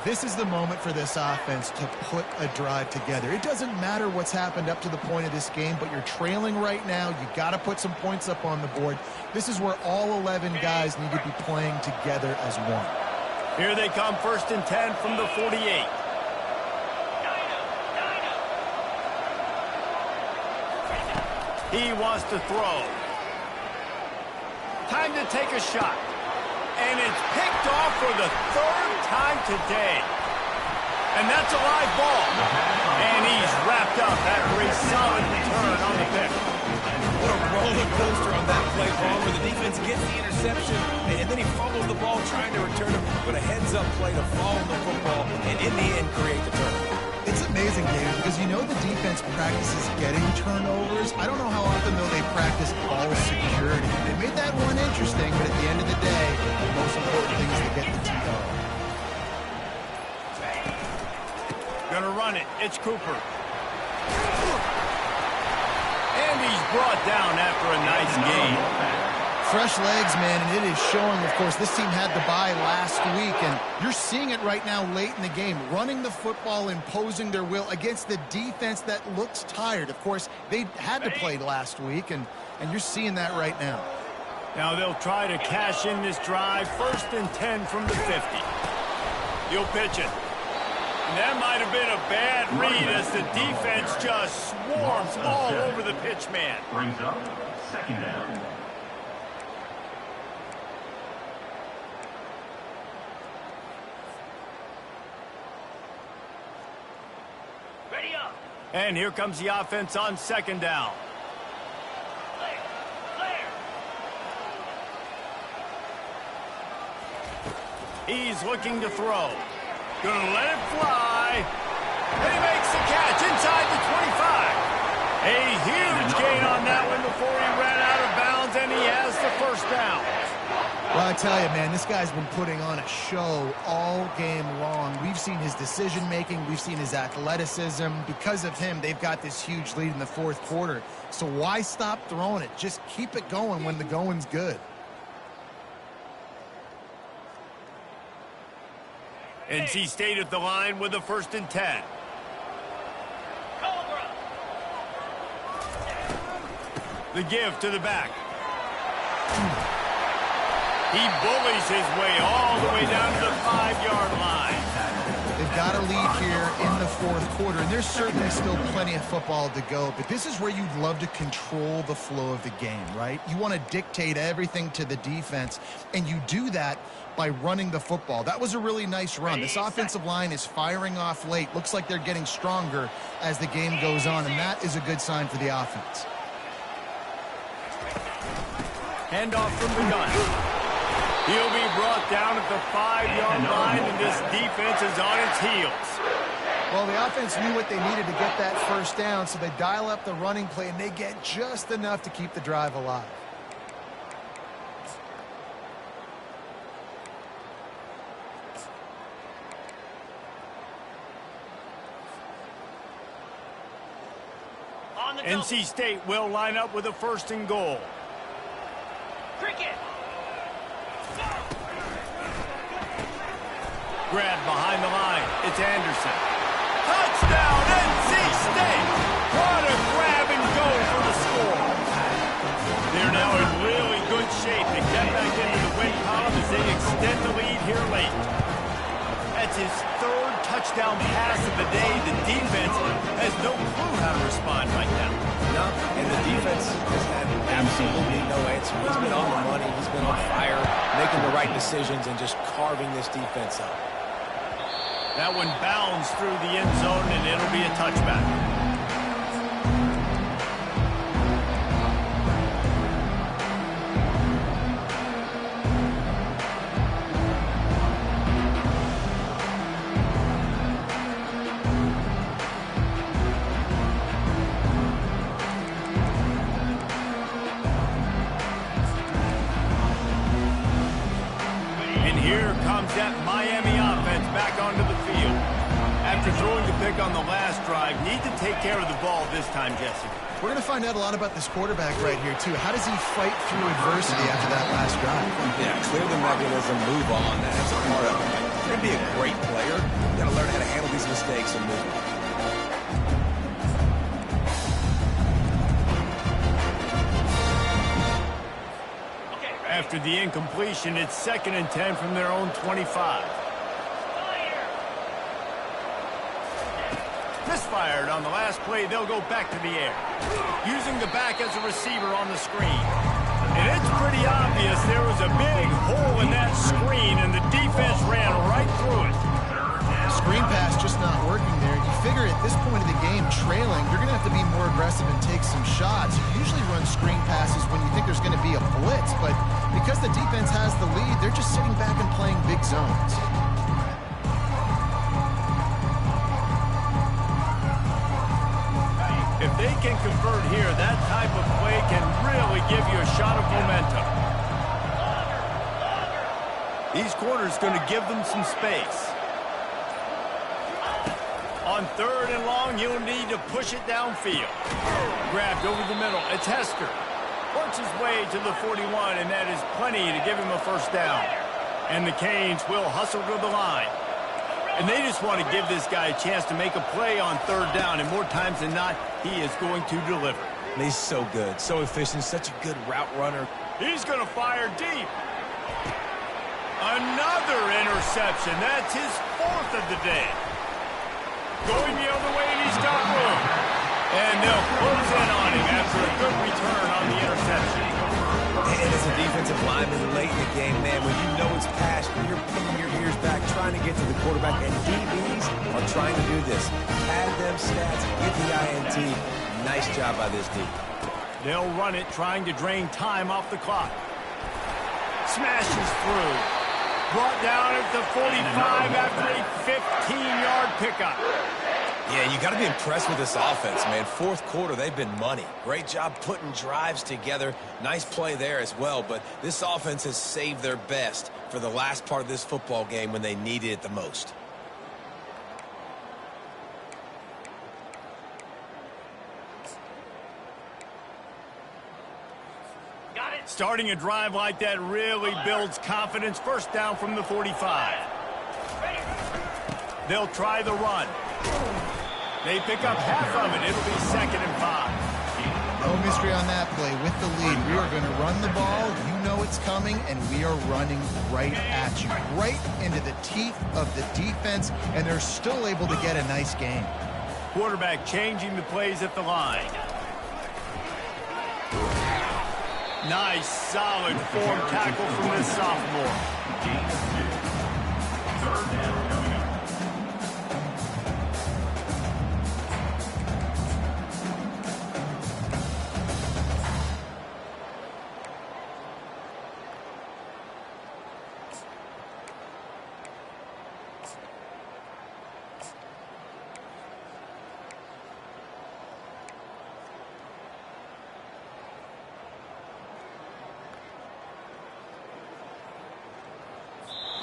S2: This is the moment for this offense to put a drive together. It doesn't matter what's happened up to the point of this game, but you're trailing right now. You got to put some points up on the board. This is where all 11 guys need to be playing together as one.
S1: Here they come, 1st and 10 from the 48. He wants to throw. Time to take a shot. And it's picked off for the 3rd time today. And that's a live ball. And he's wrapped up after a solid return on the pick.
S3: What a roller coaster on that play, Paul, where the defense gets the interception, and then he fumbles the ball trying to return it, but a heads-up play to follow the football, and in the end, create the turnover.
S2: It's amazing, David, because you know the defense practices getting turnovers. I don't know how often, though, they practice ball security. They made that one interesting, but at the end of the day, the most important thing is to get the TO.
S1: Gonna run it. It's Cooper. And he's brought down after a nice gain.
S2: Fresh legs, man, and it is showing, of course, this team had the bye last week, and you're seeing it right now late in the game, running the football, imposing their will against the defense that looks tired. Of course, they had to play last week, and you're seeing that right now.
S1: Now they'll try to cash in this drive. 1st and 10 from the 50. He'll pitch it. And that might have been a bad read as the defense just swarms all over the pitch man.
S4: Brings up 2nd down.
S1: And here comes the offense on 2nd down. He's looking to throw. Gonna let it fly. And he makes the catch inside the 25. A huge gain on that one before he ran out of bounds, and he has the 1st down.
S2: Well, I tell you, man, this guy's been putting on a show all game long. We've seen his decision-making. We've seen his athleticism. Because of him, they've got this huge lead in the 4th quarter. So why stop throwing it? Just keep it going when the going's good.
S1: NC State at the line with a 1st and 10. The give to the back. He bullies his way all the way down to the 5-yard line.
S2: They've got a lead here in the fourth quarter, and there's certainly still plenty of football to go, but this is where you'd love to control the flow of the game, right? You want to dictate everything to the defense, and you do that by running the football. That was a really nice run. This offensive line is firing off late. Looks like they're getting stronger as the game goes on, and that is a good sign for the offense.
S1: Handoff from the gun. He'll be brought down at the 5-yard line, and this defense is on its heels.
S2: Well, the offense knew what they needed to get that first down, so they dial up the running play, and they get just enough to keep the drive alive.
S1: NC State will line up with a 1st and goal.
S5: Cricket.
S1: Grab behind the line. It's Anderson. Touchdown, NC State! What a grab and go for the score. They're now in really good shape to get back into the win column as they extend the lead here late. That's his 3rd touchdown pass of the day. The defense has no clue how to respond right now.
S3: No, and the defense has had absolutely no answer. He's been on the money. He's been on fire, making the right decisions and just carving this defense up.
S1: That one bounds through the end zone, and it'll be a touchback. That Miami offense back onto the field. After throwing the pick on the last drive, need to take care of the ball this time, Jesse.
S2: We're going to find out a lot about this quarterback right here, too. How does he fight through adversity after that last drive?
S3: Yeah, clear the mechanism, move on. That's a part of it. You're going to be a great player. You've got to learn how to handle these mistakes and move on.
S1: After the incompletion, it's 2nd and 10 from their own 25. Misfired on the last play. They'll go back to the air. Using the back as a receiver on the screen. And it's pretty obvious there was a big hole in that screen, and the defense ran right through it.
S2: Screen pass just not working there. You figure at this point of the game, trailing, you're going to have to be more aggressive and take some shots. You usually run screen passes when you think there's going to be a blitz, but because the defense has the lead, they're just sitting back and playing big zones.
S1: If they can convert here, that type of play can really give you a shot of momentum. These corners going to give them some space. On 3rd and long, he'll need to push it downfield. Grabbed over the middle. It's Hester. Works his way to the 41, and that is plenty to give him a 1st down. And the Canes will hustle to the line. And they just want to give this guy a chance to make a play on 3rd down, and more times than not, he is going to deliver.
S3: He's so good, so efficient, such a good route runner.
S1: He's going to fire deep. Another interception. That's his 4th of the day. Going the other way, and he's got room. And they'll close in on him after a good return on the interception.
S3: And as a defensive lineman late in the game, man, when you know it's past, when you're pulling your ears back, trying to get to the quarterback, and DBs are trying to do this. Pad them stats, get the INT. Nice job by this D.
S1: They'll run it, trying to drain time off the clock. Smashes through. Brought down at the 45 after a 15-yard pickup.
S3: Yeah, you got to be impressed with this offense, man. 4th quarter, they've been money. Great job putting drives together. Nice play there as well, but this offense has saved their best for the last part of this football game when they needed it the most.
S1: Starting a drive like that really builds confidence. 1st down from the 45. They'll try the run. They pick up half of it. It'll be 2nd and 5.
S2: Don't chemistry on that play with the lead. We are going to run the ball. You know it's coming, and we are running right at you, right into the teeth of the defense, and they're still able to get a nice gain.
S1: Quarterback changing the plays at the line. Nice, solid form tackle from this sophomore.
S4: Third down coming up.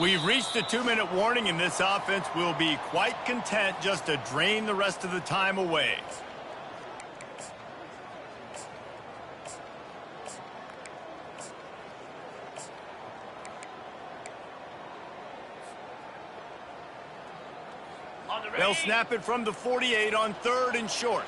S1: We've reached the 2-minute warning, and this offense will be quite content just to drain the rest of the time away. They'll snap it from the 48 on 3rd and short.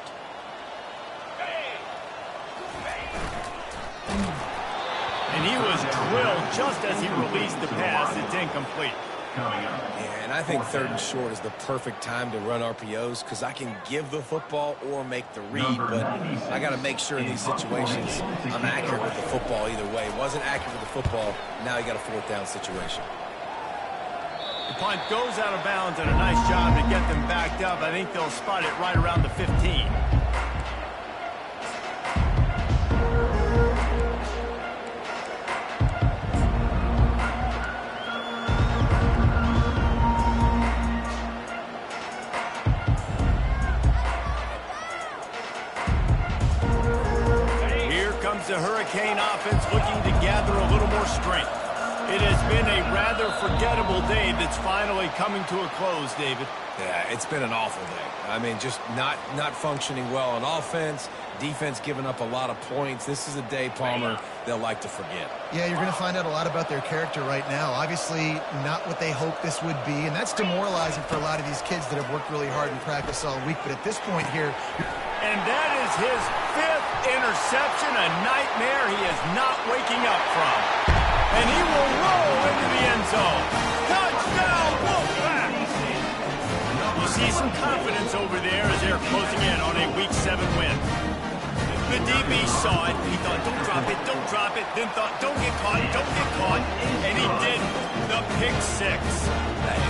S1: And he was drilled just as he released the pass. It's incomplete.
S3: Yeah, and I think 3rd and short is the perfect time to run RPOs because I can give the football or make the read, but I got to make sure in these situations I'm accurate with the football either way. Wasn't accurate with the football. Now you got a 4th down situation.
S1: The punt goes out of bounds, and a nice job to get them backed up. I think they'll spot it right around the 15. The Hurricane offense looking to gather a little more strength. It has been a rather forgettable day that's finally coming to a close, David.
S3: Yeah, it's been an awful day. I mean, just not functioning well on offense, defense giving up a lot of points. This is a day, Palmer, they'll like to forget.
S2: Yeah, you're going to find out a lot about their character right now. Obviously, not what they hoped this would be, and that's demoralizing for a lot of these kids that have worked really hard in practice all week. But at this point here...
S1: And that is his 5th interception, a nightmare he is not waking up from. And he will roll into the end zone. Touchdown, Wolfpack! You see some confidence over there as they're closing in on a Week 7 win. The DB saw it. He thought, don't drop it, don't drop it. Then thought, don't get caught, don't get caught. And he did the pick 6.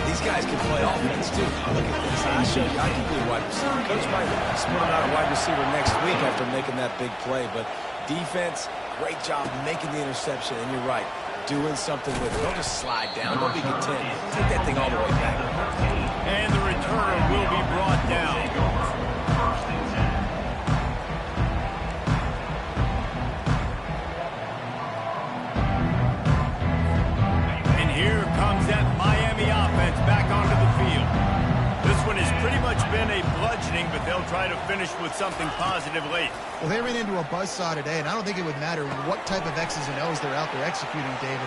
S3: These guys can play offense, too. Now look at this. I showed you I can be a wide receiver. Coach might split him out a wide receiver next week after making that big play. But defense, great job making the interception. And you're right, doing something with it. Don't just slide down. Don't be content. Take that thing all the way back.
S1: And the returner will be brought down. Here comes that Miami offense back onto the field. This one has pretty much been a bludgeoning, but they'll try to finish with something positive late.
S2: Well, they ran into a buzzsaw today, and I don't think it would matter what type of X's and O's they're out there executing, David.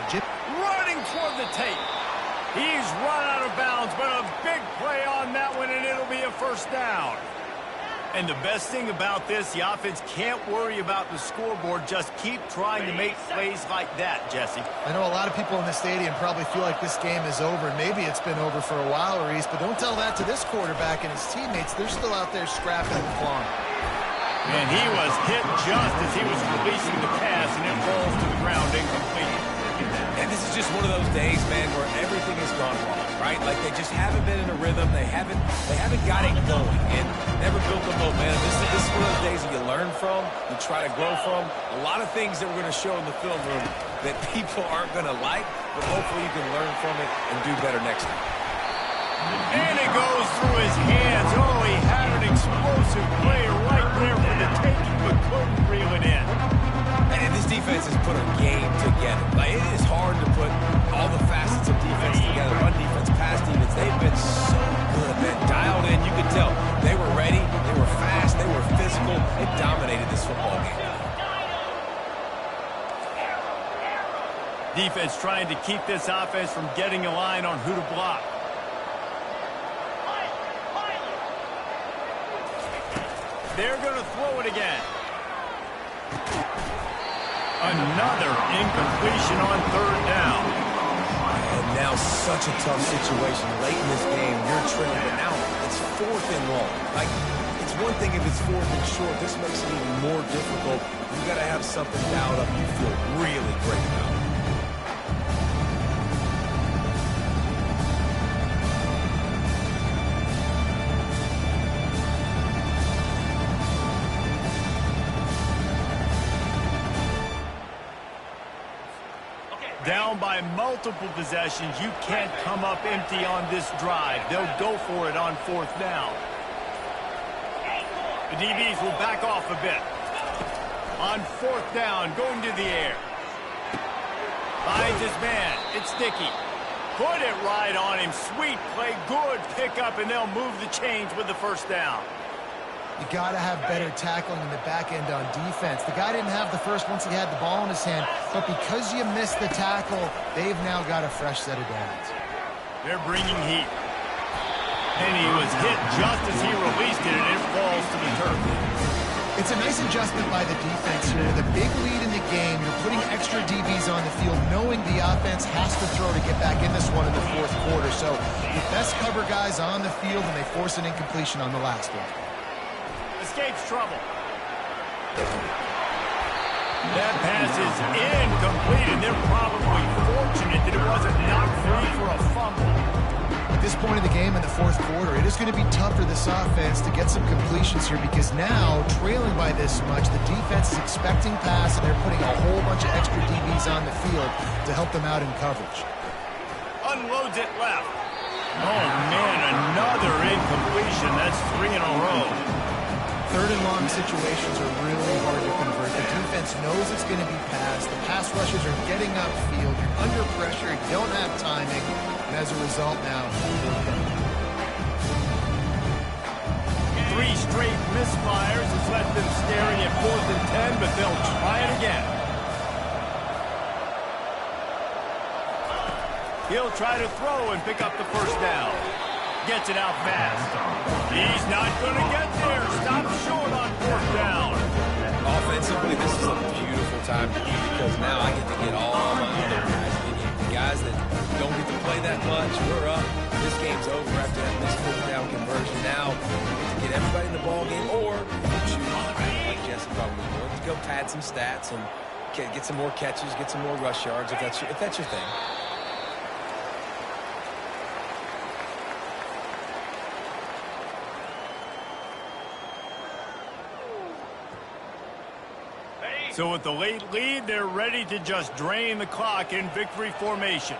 S1: Running toward the tape. He's run out of bounds, but a big play on that one, and it'll be a 1st down. And the best thing about this, the offense can't worry about the scoreboard. Just keep trying to make plays like that, Jesse.
S2: I know a lot of people in the stadium probably feel like this game is over. Maybe it's been over for a while, Reese, but don't tell that to this quarterback and his teammates. They're still out there scrapping and clawing.
S1: And he was hit just as he was releasing the pass, and it rolls to the ground incomplete.
S3: And this is just one of those days, man, where everything has gone wrong, right? Like they just haven't been in a rhythm. They haven't got it going and never built the momentum. This is one of those days that you learn from, you try to grow from. A lot of things that we're going to show in the film room that people aren't going to like, but hopefully you can learn from it and do better next time.
S1: And it goes through his hands. Oh, he had an explosive play right there for the taking, but couldn't reel it in.
S3: And this defense has put a game together. Like, it is hard to put all the facets of defense together. Run defense, pass defense. They've been so good, man. Dialed in. You could tell they were ready. They were fast. They were physical. They dominated this football game.
S1: Defense trying to keep this offense from getting a line on who to block. They're going to throw it again. Another incompletion on third down.
S3: And now such a tough situation. Late in this game, you're trailing, but now it's 4th and long. Like, it's one thing if it's 4th and short. This makes it even more difficult. You got to have something dialed up you feel really great about.
S1: Down by multiple possessions, you can't come up empty on this drive. They'll go for it on 4th down. The DBs will back off a bit. On 4th down, going to the air. Finds his man. It's Dickey. Put it right on him. Sweet play. Good pickup, and they'll move the chains with the 1st down.
S2: You got to have better tackling in the back end on defense. The guy didn't have the first once he had the ball in his hand, but because you missed the tackle, they've now got a fresh set of downs.
S1: They're bringing heat. And he was hit just as he released it, and it falls to the turf.
S2: It's a nice adjustment by the defense here. With a big lead in the game, you're putting extra DBs on the field, knowing the offense has to throw to get back in this one in the 4th quarter. So your best cover guys on the field, and they force an incompletion on the last one.
S1: Escapes trouble. That pass is incomplete, and they're probably fortunate that it wasn't knocked free for a fumble.
S2: At this point in the game in the 4th quarter, it is going to be tough for this offense to get some completions here because now, trailing by this much, the defense is expecting pass, and they're putting a whole bunch of extra DBs on the field to help them out in coverage.
S1: Unloads it left. Oh, man, another incompletion. That's 3 in a row.
S2: 3rd and long situations are really hard to convert. The defense knows it's going to be passed. The pass rushers are getting upfield. You're under pressure. You don't have timing. And as a result now,
S1: 3 straight misfires has left them staring at 4th and 10, but they'll try it again. He'll try to throw and pick up the 1st down. Gets it out fast. He's not going to get there. Stop short on 4th down.
S3: Offensively, this is a beautiful time to be because now I get to get all my other guys in here. The guys that don't get to play that much, we're up. This game's over after that missed 4th down conversion. Now, we get to get everybody in the ball game, or choose, like Jesse probably would, to go pad some stats and get some more catches, get some more rush yards if that's your thing.
S1: So with the late lead, they're ready to just drain the clock in victory formation.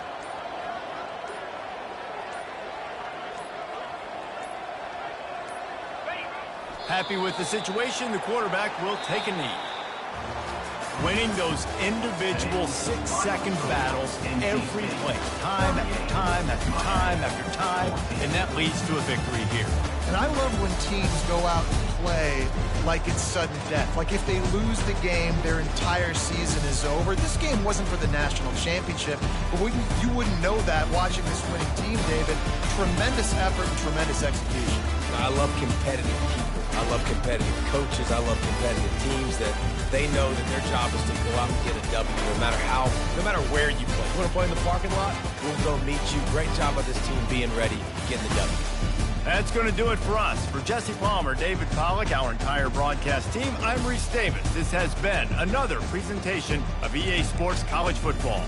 S1: Happy with the situation, the quarterback will take a knee. Winning those individual 6-second battles every play, time after time after time after time, and that leads to a victory here.
S2: And I love when teams go out and play like it's sudden death. Like if they lose the game, their entire season is over. This game wasn't for the national championship, but you wouldn't know that watching this winning team, David. Tremendous effort and tremendous execution.
S3: I love competitive people. I love competitive coaches. I love competitive teams that they know that their job is to go out and get a W no matter where you play. You want to play in the parking lot? We'll go meet you. Great job of this team being ready, getting the W.
S1: That's going to do it for us. For Jesse Palmer, David Pollack, our entire broadcast team, I'm Reese Davis. This has been another presentation of EA Sports College Football.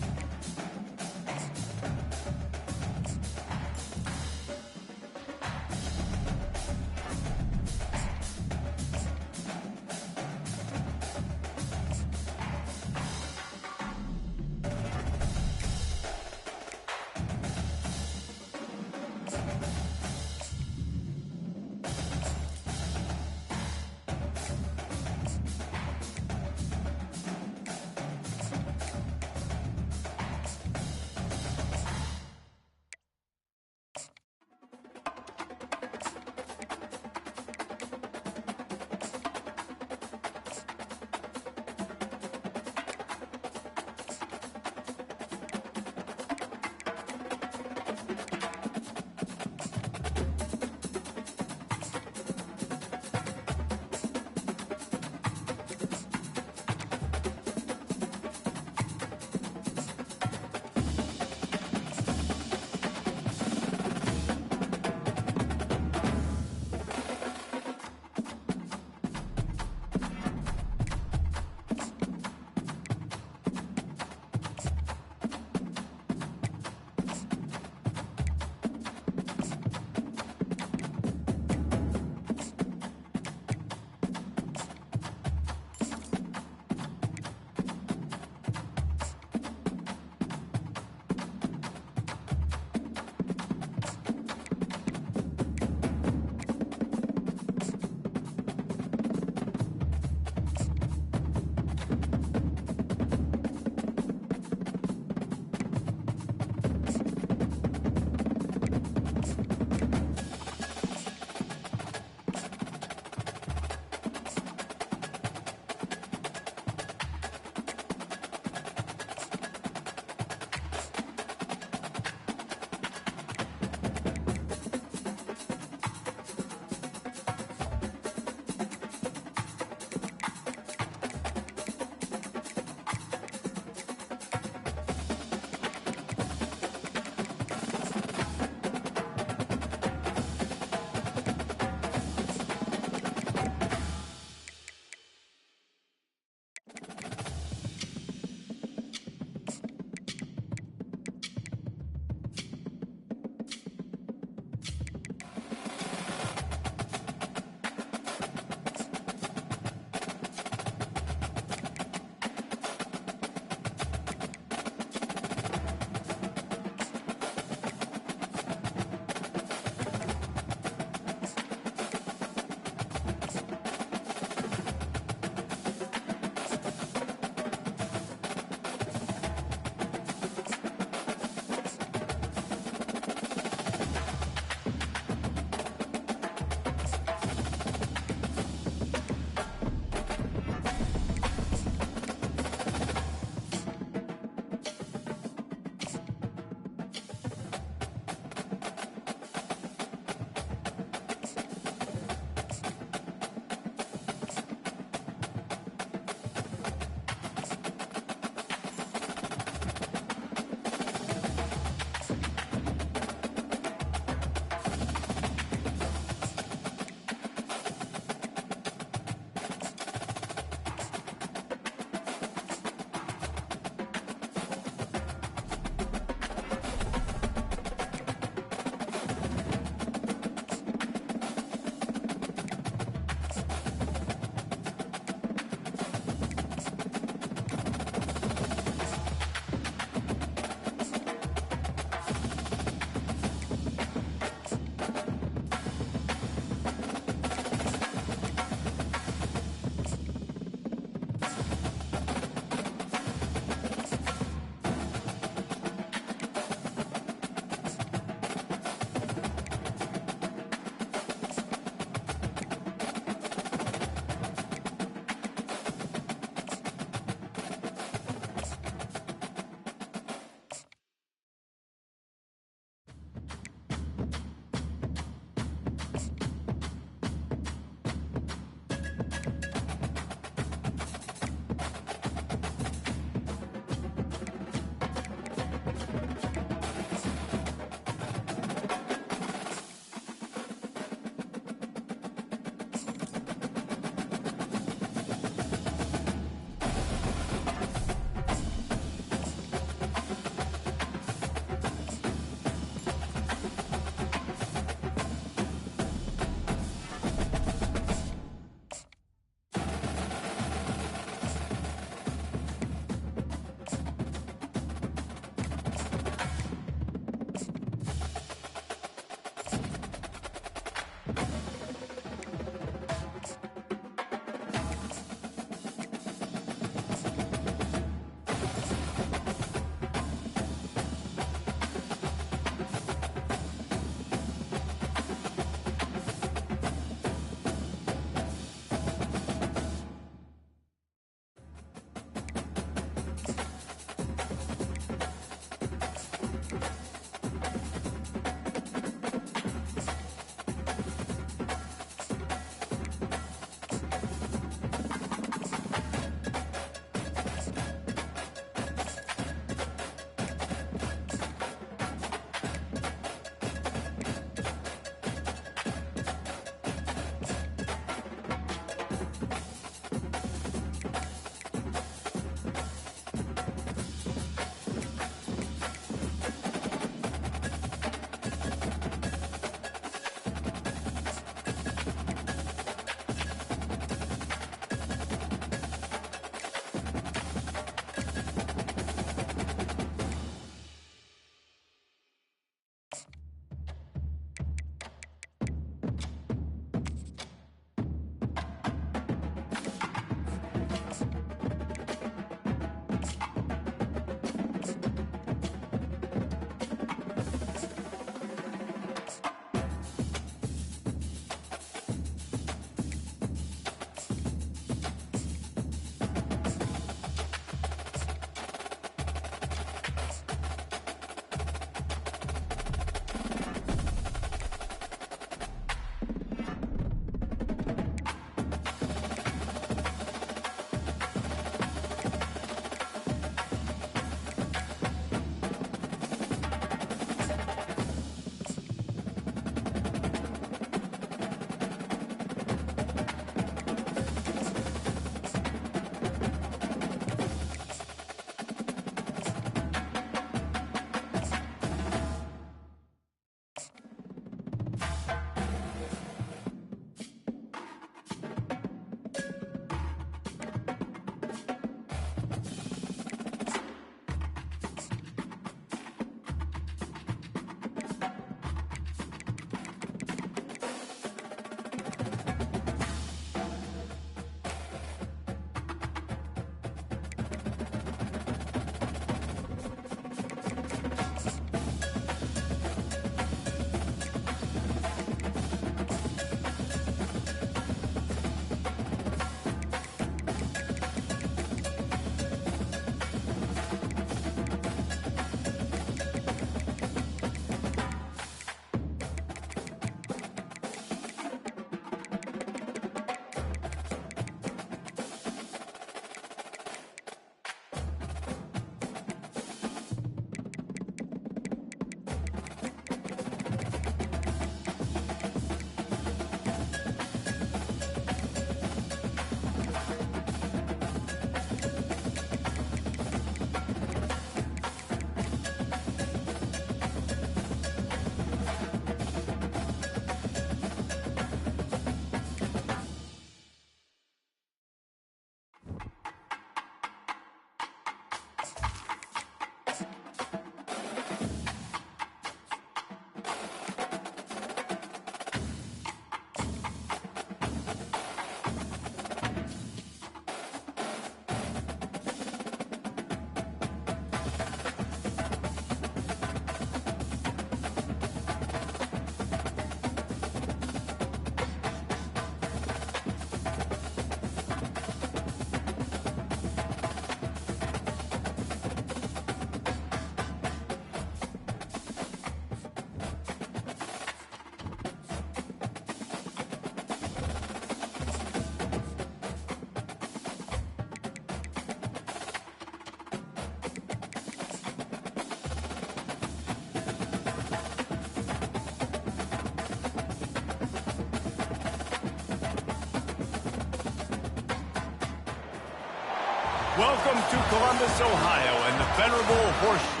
S1: Welcome to Columbus, Ohio, and the venerable horseshoe.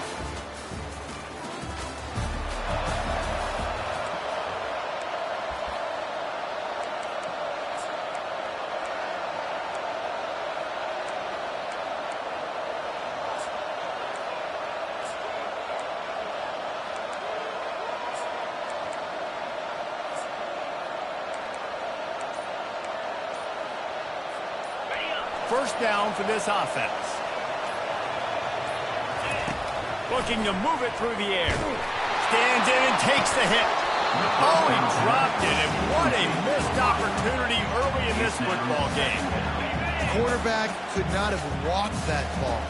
S1: First down for this offense. Looking to move it through the air. Stands in and takes the hit. Oh, he dropped it, and what a missed opportunity early in this football game.
S2: Quarterback could not have walked that ball,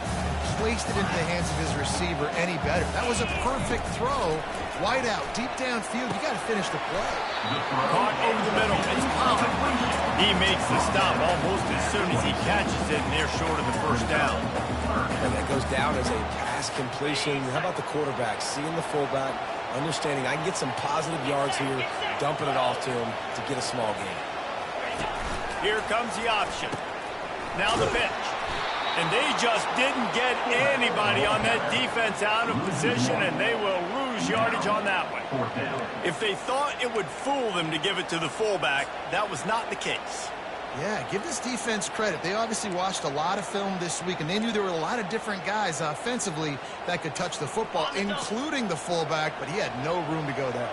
S2: placed it into the hands of his receiver any better. That was a perfect throw. Wide out, deep downfield. You got to finish the play.
S1: Caught over the middle. It's Pollard. He makes the stop almost as soon as he catches it, and they're short of the first down.
S3: And that goes down as a pass completion. How about the quarterback seeing the fullback, understanding I can get some positive yards here, dumping it off to him to get a small gain.
S1: Here comes the option. Now the pitch. And they just didn't get anybody on that defense out of position, and they will lose yardage on that one. If they thought it would fool them to give it to the fullback, that was not the case.
S2: Yeah, give this defense credit. They obviously watched a lot of film this week, and they knew there were a lot of different guys offensively that could touch the football, including the fullback, but he had no room to go there.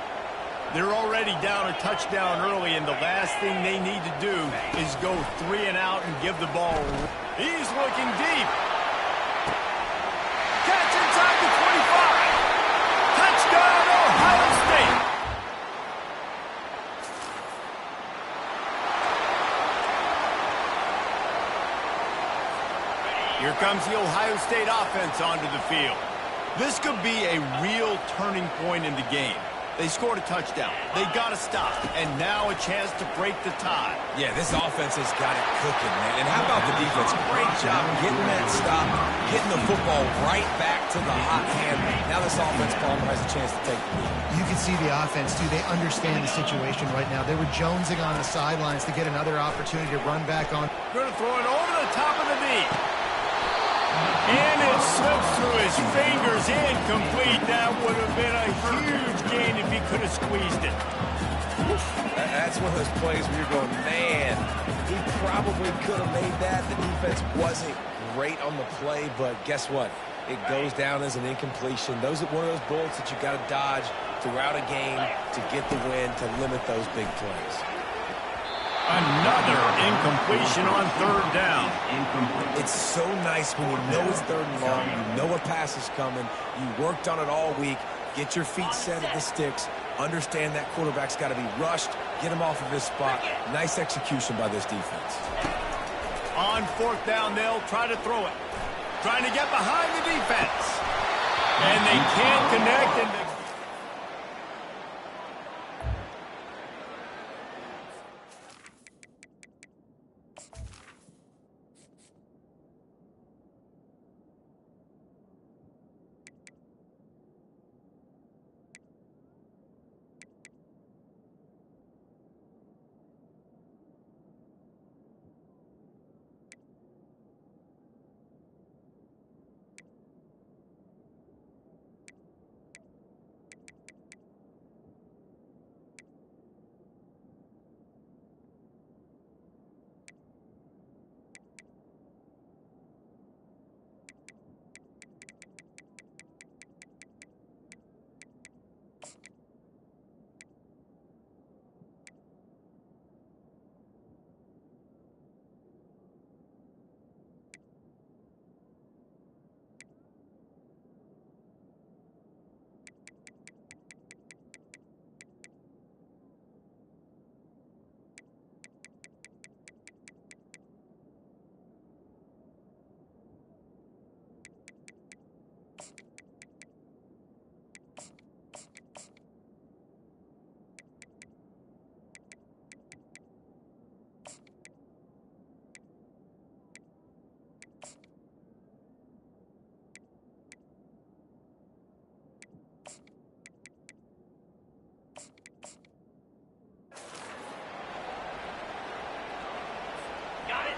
S1: They're already down a touchdown early, and the last thing they need to do is go 3 and out and give the ball. He's looking deep. Catch inside the 25. Touchdown, Ohio State. Here comes the Ohio State offense onto the field. This could be a real turning point in the game. They scored a touchdown. They got to stop. And now a chance to break the tie.
S3: Yeah, this offense has got it cooking, man. And how about the defense? Great job getting that stop, getting the football right back to the hot hand. Now this offense, Palmer, has a chance to take the lead.
S2: You can see the offense, too. They understand the situation right now. They were jonesing on the sidelines to get another opportunity to run back on.
S1: Going to throw it over the top of the knee. And it slips through his fingers, incomplete. That would have been a huge gain if he could have squeezed it.
S3: That's one of those plays where you're going, man, he probably could have made that. The defense wasn't great on the play, but guess what? It goes down as an incompletion. Those are one of those bullets that you got to dodge throughout a game to get the win, to limit those big plays.
S1: Another incompletion on third down.
S3: It's so nice when you know it's third and long, you know a pass is coming, you worked on it all week, get your feet set at the sticks, understand that quarterback's got to be rushed, get him off of his spot. Nice execution by this defense.
S1: On fourth down, they'll try to throw it. Trying to get behind the defense. And they can't connect. And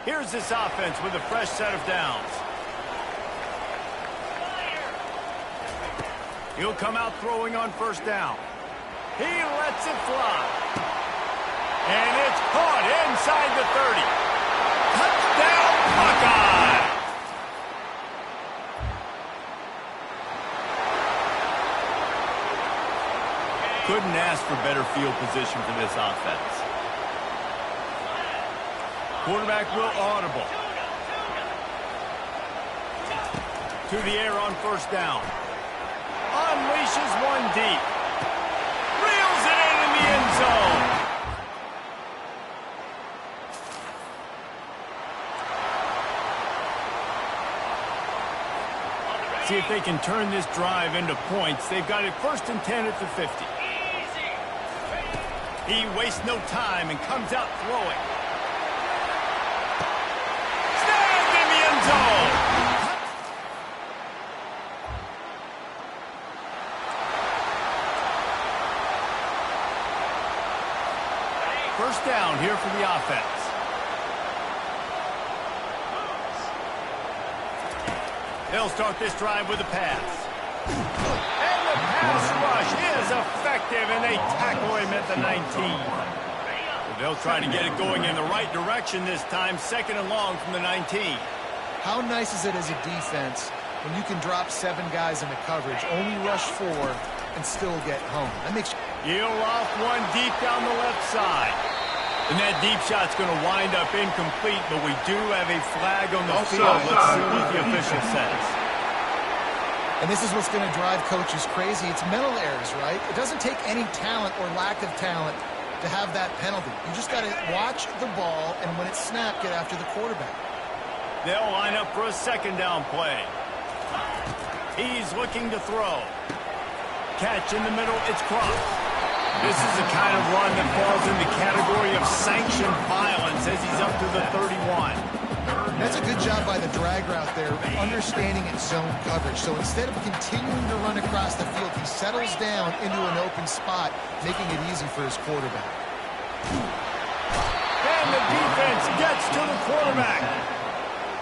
S1: Here's this offense with a fresh set of downs. He'll come out throwing on first down. He lets it fly. And it's caught inside the 30. Touchdown, Buckeye! Couldn't ask for better field position for this offense. Quarterback will audible. To the air on first down. Unleashes one deep. Reels it in the end zone. See if they can turn this drive into points. They've got it 1st and 10 at the 50. He wastes no time and comes out throwing. Snagged in the end zone. First down here for the offense. They'll start this drive with a pass. And the pass rush is effective, and they tackle him at the 19. They'll try to get it going in the right direction this time, 2nd and long from the 19.
S2: How nice is it as a defense when you can drop 7 guys into coverage, only rush 4, and still get home? That makes
S1: He'll off one deep down the left side. And that deep shot's going to wind up incomplete, but we do have a flag on the field. Let's see what the official says.
S2: And this is what's going to drive coaches crazy. It's mental errors, right? It doesn't take any talent or lack of talent to have that penalty. You just got to watch the ball, and when it's snapped, get after the quarterback.
S1: They'll line up for a 2nd down play. He's looking to throw. Catch in the middle, it's crossed. This is the kind of run that falls in the category of sanctioned violence as he's up to the 31.
S2: That's a good job by the drag route there, understanding its zone coverage. So instead of continuing to run across the field, he settles down into an open spot, making it easy for his quarterback.
S1: And the defense gets to the quarterback.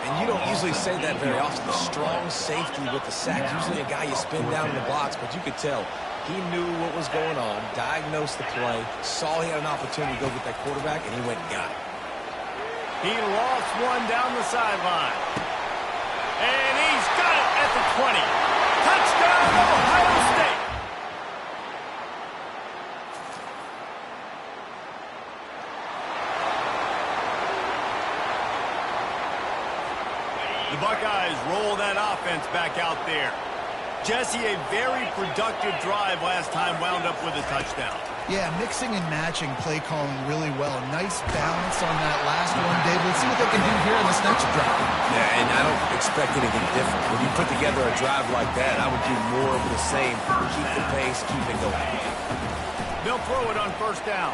S3: And you don't usually say that very often. The strong safety with the sack. Usually a guy you spin down in the box, but you could tell he knew what was going on, diagnosed the play, saw he had an opportunity to go get that quarterback, and he went and got it.
S1: He lost one down the sideline. And he's got it at the 20. Touchdown, Ohio State. The Buckeyes roll that offense back out there. Jesse, a very productive drive last time, wound up with a touchdown.
S2: Yeah, mixing and matching play calling really well. Nice balance on that last one, Dave. Let's see what they can do here in this next drive.
S3: Yeah, and I don't expect anything different. When you put together a drive like that, I would do more of the same. Keep the pace, keep it going.
S1: They'll throw it on first down.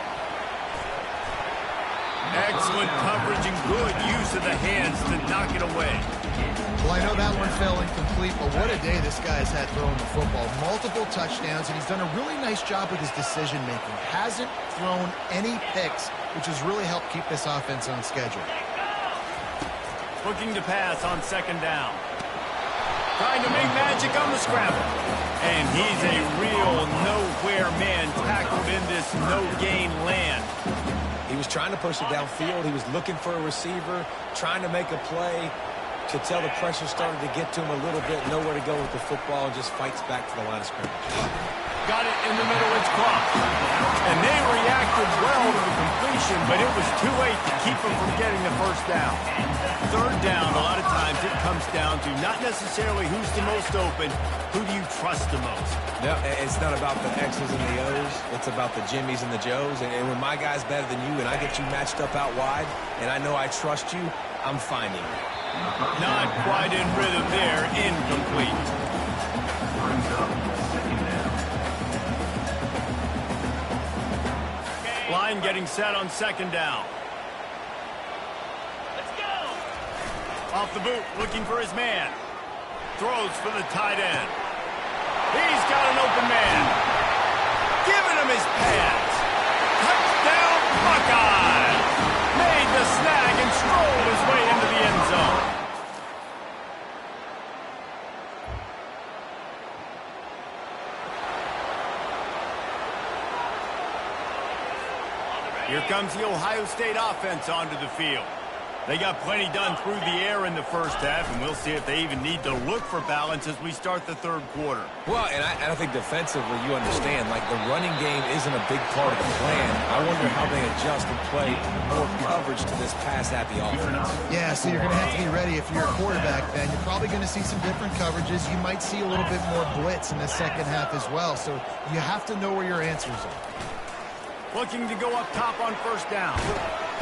S1: Excellent coverage and good use of the hands to knock it away.
S2: Well, I know that one fell incomplete, but what a day this guy's had throwing the football. Multiple touchdowns, and he's done a really nice job with his decision-making. Hasn't thrown any picks, which has really helped keep this offense on schedule.
S1: Looking to pass on 2nd down. Trying to make magic on the scramble. And he's a real nowhere man tackled in this no-gain land.
S3: He was trying to push it downfield. He was looking for a receiver, trying to make a play. Could tell the pressure started to get to him a little bit, nowhere to go with the football, and just fights back to the line of scrimmage.
S1: Got it in the middle, it's crossed. And they reacted well to the completion, but it was too late to keep them from getting the first down. 3rd down, a lot of times it comes down to not necessarily who's the most open, who do you trust the most?
S3: No, it's not about the X's and the O's. It's about the Jimmies and the Joes. And when my guy's better than you and I get you matched up out wide, and I know I trust you, I'm finding you.
S1: Not quite in rhythm there, incomplete. Line getting set on 2nd down.
S5: Let's go.
S1: Off the boot, looking for his man. Throws for the tight end. He's got an open man. Giving him his pass. Touchdown, Buckeye. Made the snag and strolled his way Here comes the Ohio State offense onto the field. They got plenty done through the air in the first half, and we'll see if they even need to look for balance as we start the third quarter.
S3: Well, and I think defensively, you understand, like the running game isn't a big part of the plan. I wonder how they adjust and play more coverage to this pass-happy offense.
S2: Yeah, so you're going to have to be ready if you're a quarterback, Ben. You're probably going to see some different coverages. You might see a little bit more blitz in the second half as well, so you have to know where your answers are.
S1: Looking to go up top on first down.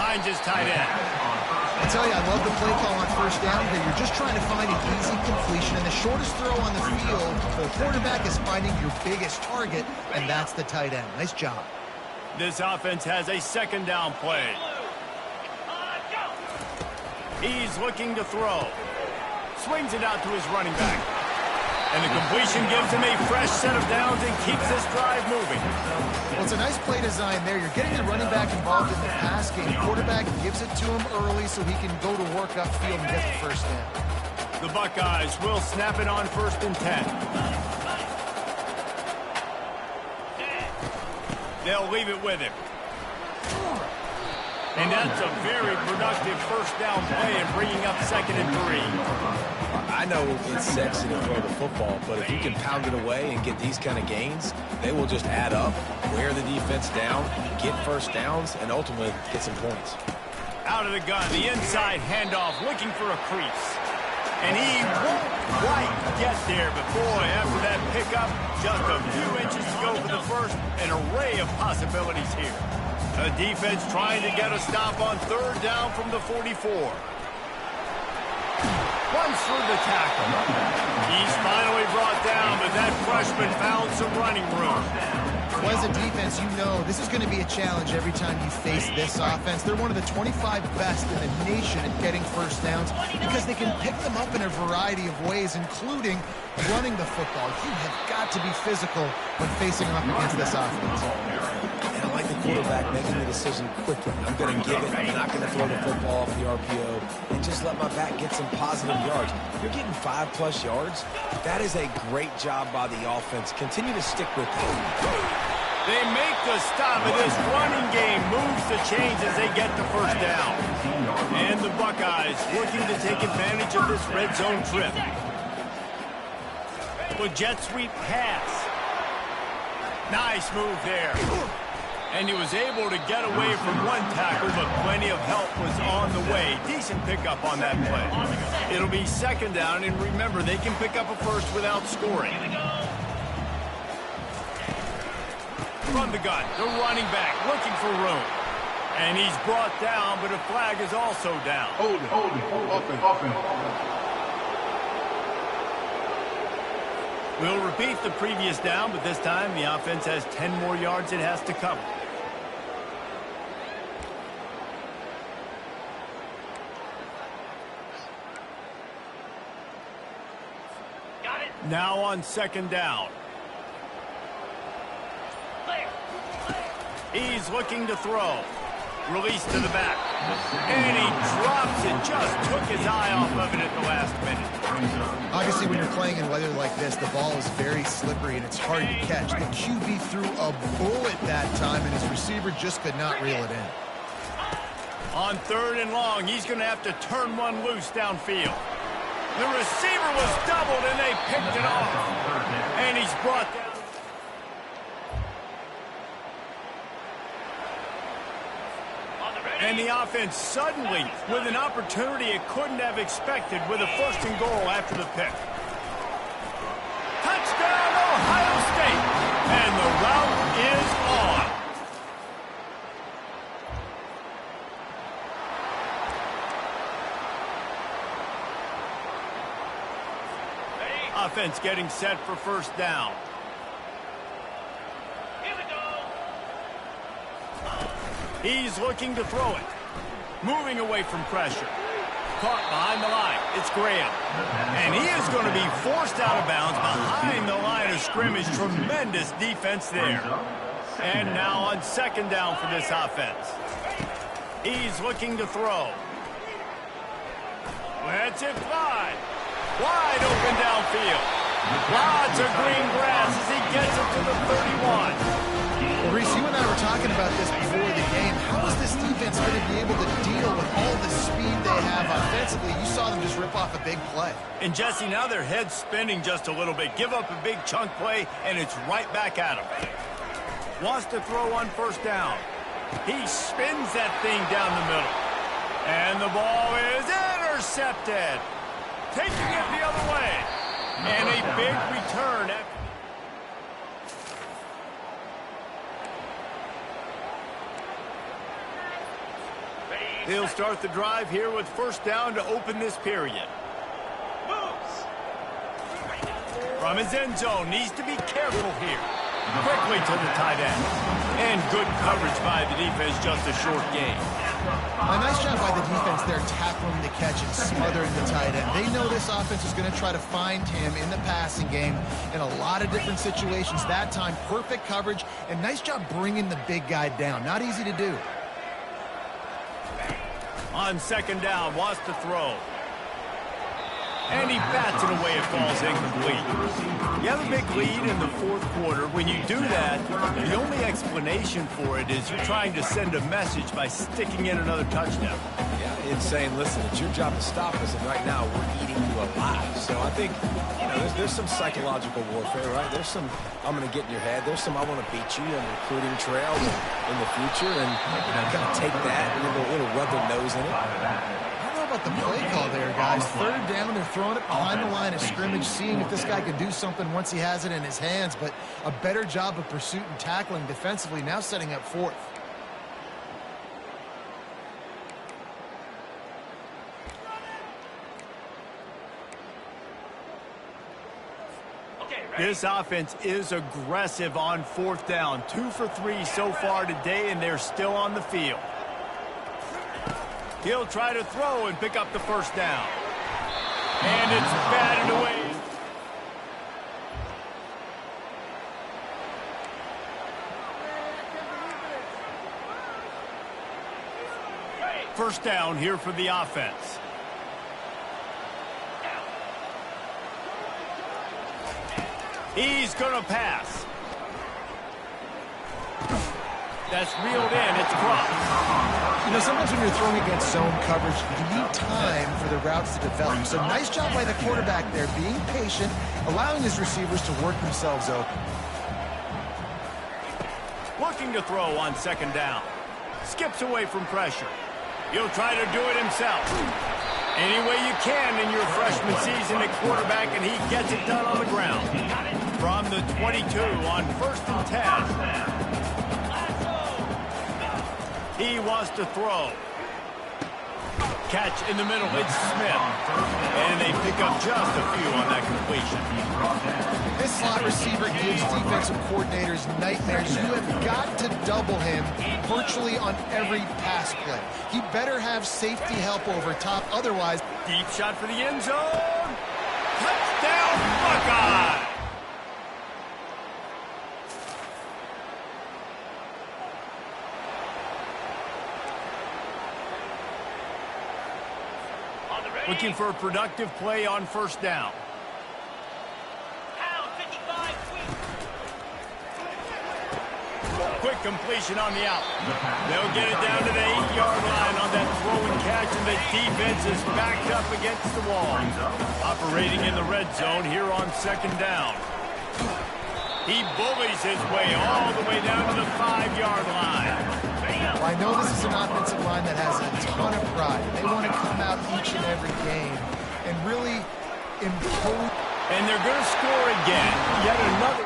S1: Finds his tight end.
S2: I tell you, I love the play call on first down here. You're just trying to find an easy completion, and the shortest throw on the field, the quarterback is finding your biggest target, and that's the tight end. Nice job.
S1: This offense has a second down play. He's looking to throw. Swings it out to his running back. And the completion gives him a fresh set of downs and keeps this drive moving.
S2: Well, it's a nice play design there. You're getting the running back involved in the pass game. Quarterback gives it to him early so he can go to work upfield and get the first down.
S1: The Buckeyes will snap it on 1st and 10. They'll leave it with him. And that's a very productive first down play and bringing up 2nd and 3.
S3: I know it's sexy to throw the football, but if you can pound it away and get these kind of gains, they will just add up, wear the defense down, get first downs, and ultimately get some points.
S1: Out of the gun, the inside handoff, looking for a crease. And he won't quite get there, but boy, after that pickup, just a few inches to go for the first, an array of possibilities here. The defense trying to get a stop on 3rd down from the 44. Runs through the tackle. He's finally brought down, but that freshman found some running room.
S2: Well, as a defense, you know this is going to be a challenge every time you face this offense. They're one of the 25 best in the nation at getting first downs because they can pick them up in a variety of ways, including running the football. You have got to be physical when facing off against this offense.
S3: And I like the quarterback making the decision quickly. I'm going to give it. I'm not going to throw the football off the RPO and just let my back get some positive yards. You're getting 5+ yards. That is a great job by the offense. Continue to stick with it.
S1: They make the stop, and this running game moves the chains as they get the first down. And the Buckeyes working to take advantage of this red zone trip. With jet sweep pass. Nice move there. And he was able to get away from one tackle, but plenty of help was on the way. Decent pickup on that play. It'll be 2nd down, and remember, they can pick up a first without scoring. From the gun, the running back looking for room. And he's brought down, but a flag is also down.
S7: Hold it. Offense.
S1: We'll repeat the previous down, but this time the offense has 10 more yards it has to cover.
S5: Got it.
S1: Now on 2nd down. He's looking to throw. Release to the back. And he drops it. Just took his eye off of it at the last minute.
S2: Obviously, when you're playing in weather like this, the ball is very slippery and it's hard to catch. The QB threw a bullet that time, and his receiver just could not reel it in.
S1: On 3rd and long, he's going to have to turn one loose downfield. The receiver was doubled, and they picked it off. And he's brought down. And the offense suddenly with an opportunity it couldn't have expected with a 1st and goal after the pick. Touchdown, Ohio State! And the route is on. Offense getting set for 1st down. He's looking to throw it. Moving away from pressure. Caught behind the line. It's Graham. And he is going to be forced out of bounds behind the line of scrimmage. Tremendous defense there. And now on 2nd down for this offense. He's looking to throw. Lets it fly. Wide open downfield. Lots of green grass as he gets it to the 31.
S2: Well, Reese, you and I were talking about this before the game. How is this defense going to be able to deal with all the speed they have offensively? You saw them just rip off a big play.
S1: And Jesse, now their head's spinning just a little bit. Give up a big chunk play, and it's right back at him. Wants to throw on first down. He spins that thing down the middle. And the ball is intercepted. Taking it the other way. And a big return. He'll start the drive here with first down to open this period. From his end zone, needs to be careful here. Quickly to the tight end. And good coverage by the defense, just a short gain.
S2: A nice job by the defense there tackling the catch and smothering the tight end. They know this offense is going to try to find him in the passing game in a lot of different situations. That time, perfect coverage, and nice job bringing the big guy down. Not easy to do.
S1: On second down, wants to throw. And he bats it away. It falls incomplete. You have a big lead in the fourth quarter. When you do that, the only explanation for it is you're trying to send a message by sticking in another touchdown.
S3: Yeah, it's saying, listen, it's your job to stop us, and right now we're eating you alive. So I think, you know, there's some psychological warfare, right? There's some, I'm going to get in your head. There's some, I want to beat you on the recruiting trail in the future, and you know, kind of take that and a little rub their nose in it.
S2: About the play call there, guys. Third down, they're throwing it behind the line of scrimmage, seeing if this guy can do something once he has it in his hands, but a better job of pursuit and tackling defensively, now setting up fourth.
S1: This offense is aggressive on fourth down. 2 for 3 so far today, and they're still on the field. He'll try to throw and pick up the first down. And it's batted away. First down here for the offense. He's going to pass. That's reeled in. It's crossed.
S2: You know, sometimes when you're throwing against zone coverage, you need time for the routes to develop. So nice job by the quarterback there, being patient, allowing his receivers to work themselves open.
S1: Looking to throw on second down. Skips away from pressure. He'll try to do it himself. Any way you can in your freshman season at quarterback, and he gets it done on the ground. From the 22 on first and 10. He wants to throw. Catch in the middle. It's Smith. And they pick up just a few on that completion.
S2: This slot receiver gives defensive coordinators nightmares. You have got to double him virtually on every pass play. He better have safety help over top. Otherwise,
S1: deep shot for the end zone. Touchdown, Buckeye! Looking for a productive play on first down. Quick completion on the out. They'll get it down to the 8-yard line on that throw and catch, and the defense is backed up against the wall. Operating in the red zone here on second down. He bullies his way all the way down to the 5-yard line.
S2: I know this is an offensive line that has a ton of pride. They want to come out each and every game and really impose.
S1: And they're going to score again. Yet another.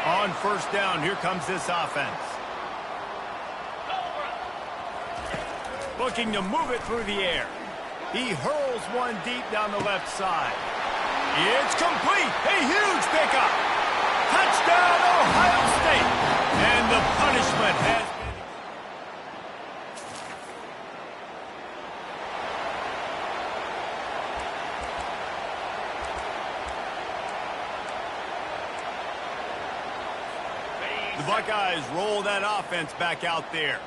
S1: On first down, here comes this offense. Looking to move it through the air. He hurls one deep down the left side. It's complete. A huge pickup. Touchdown, Ohio State. And the punishment has been. The Buckeyes roll that offense back out there.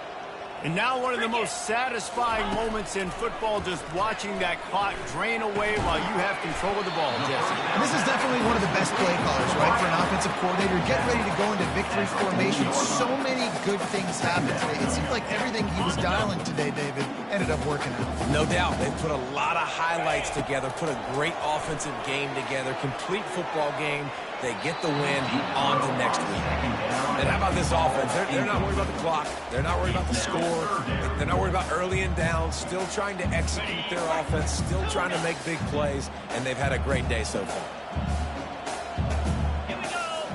S1: And now one of the most satisfying moments in football, just watching that clock drain away while you have control of the ball, Jesse.
S2: And this is definitely one of the best play callers, right, for an offensive coordinator. Get ready to go into victory formation. So many good things happened today. It seemed like everything he was dialing today, David, ended up working out.
S3: No doubt. They put a lot of highlights together, put a great offensive game together, complete football game. They get the win on to next week. And how about this offense? They're not worried about the clock. They're not worried about the score. They're not worried about early and down. Still trying to execute their offense. Still trying to make big plays. And they've had a great day so far.
S6: Here we go.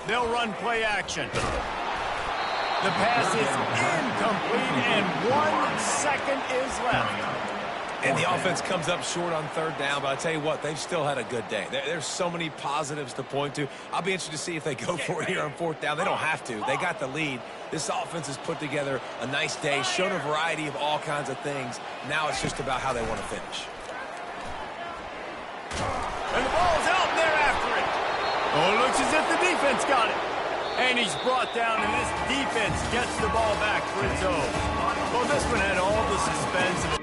S1: They'll run play action. The pass is incomplete, and 1 second is left.
S3: And the offense comes up short on third down, but I tell you what, they've still had a good day. There's so many positives to point to. I'll be interested to see if they go for it here on fourth down. They don't have to. They got the lead. This offense has put together a nice day, shown a variety of all kinds of things. Now it's just about how they want to finish.
S1: And the ball's out, and they're after it. Oh, it looks as if the defense got it. And he's brought down, and this defense gets the ball back for its own. Well, this one had all the suspense.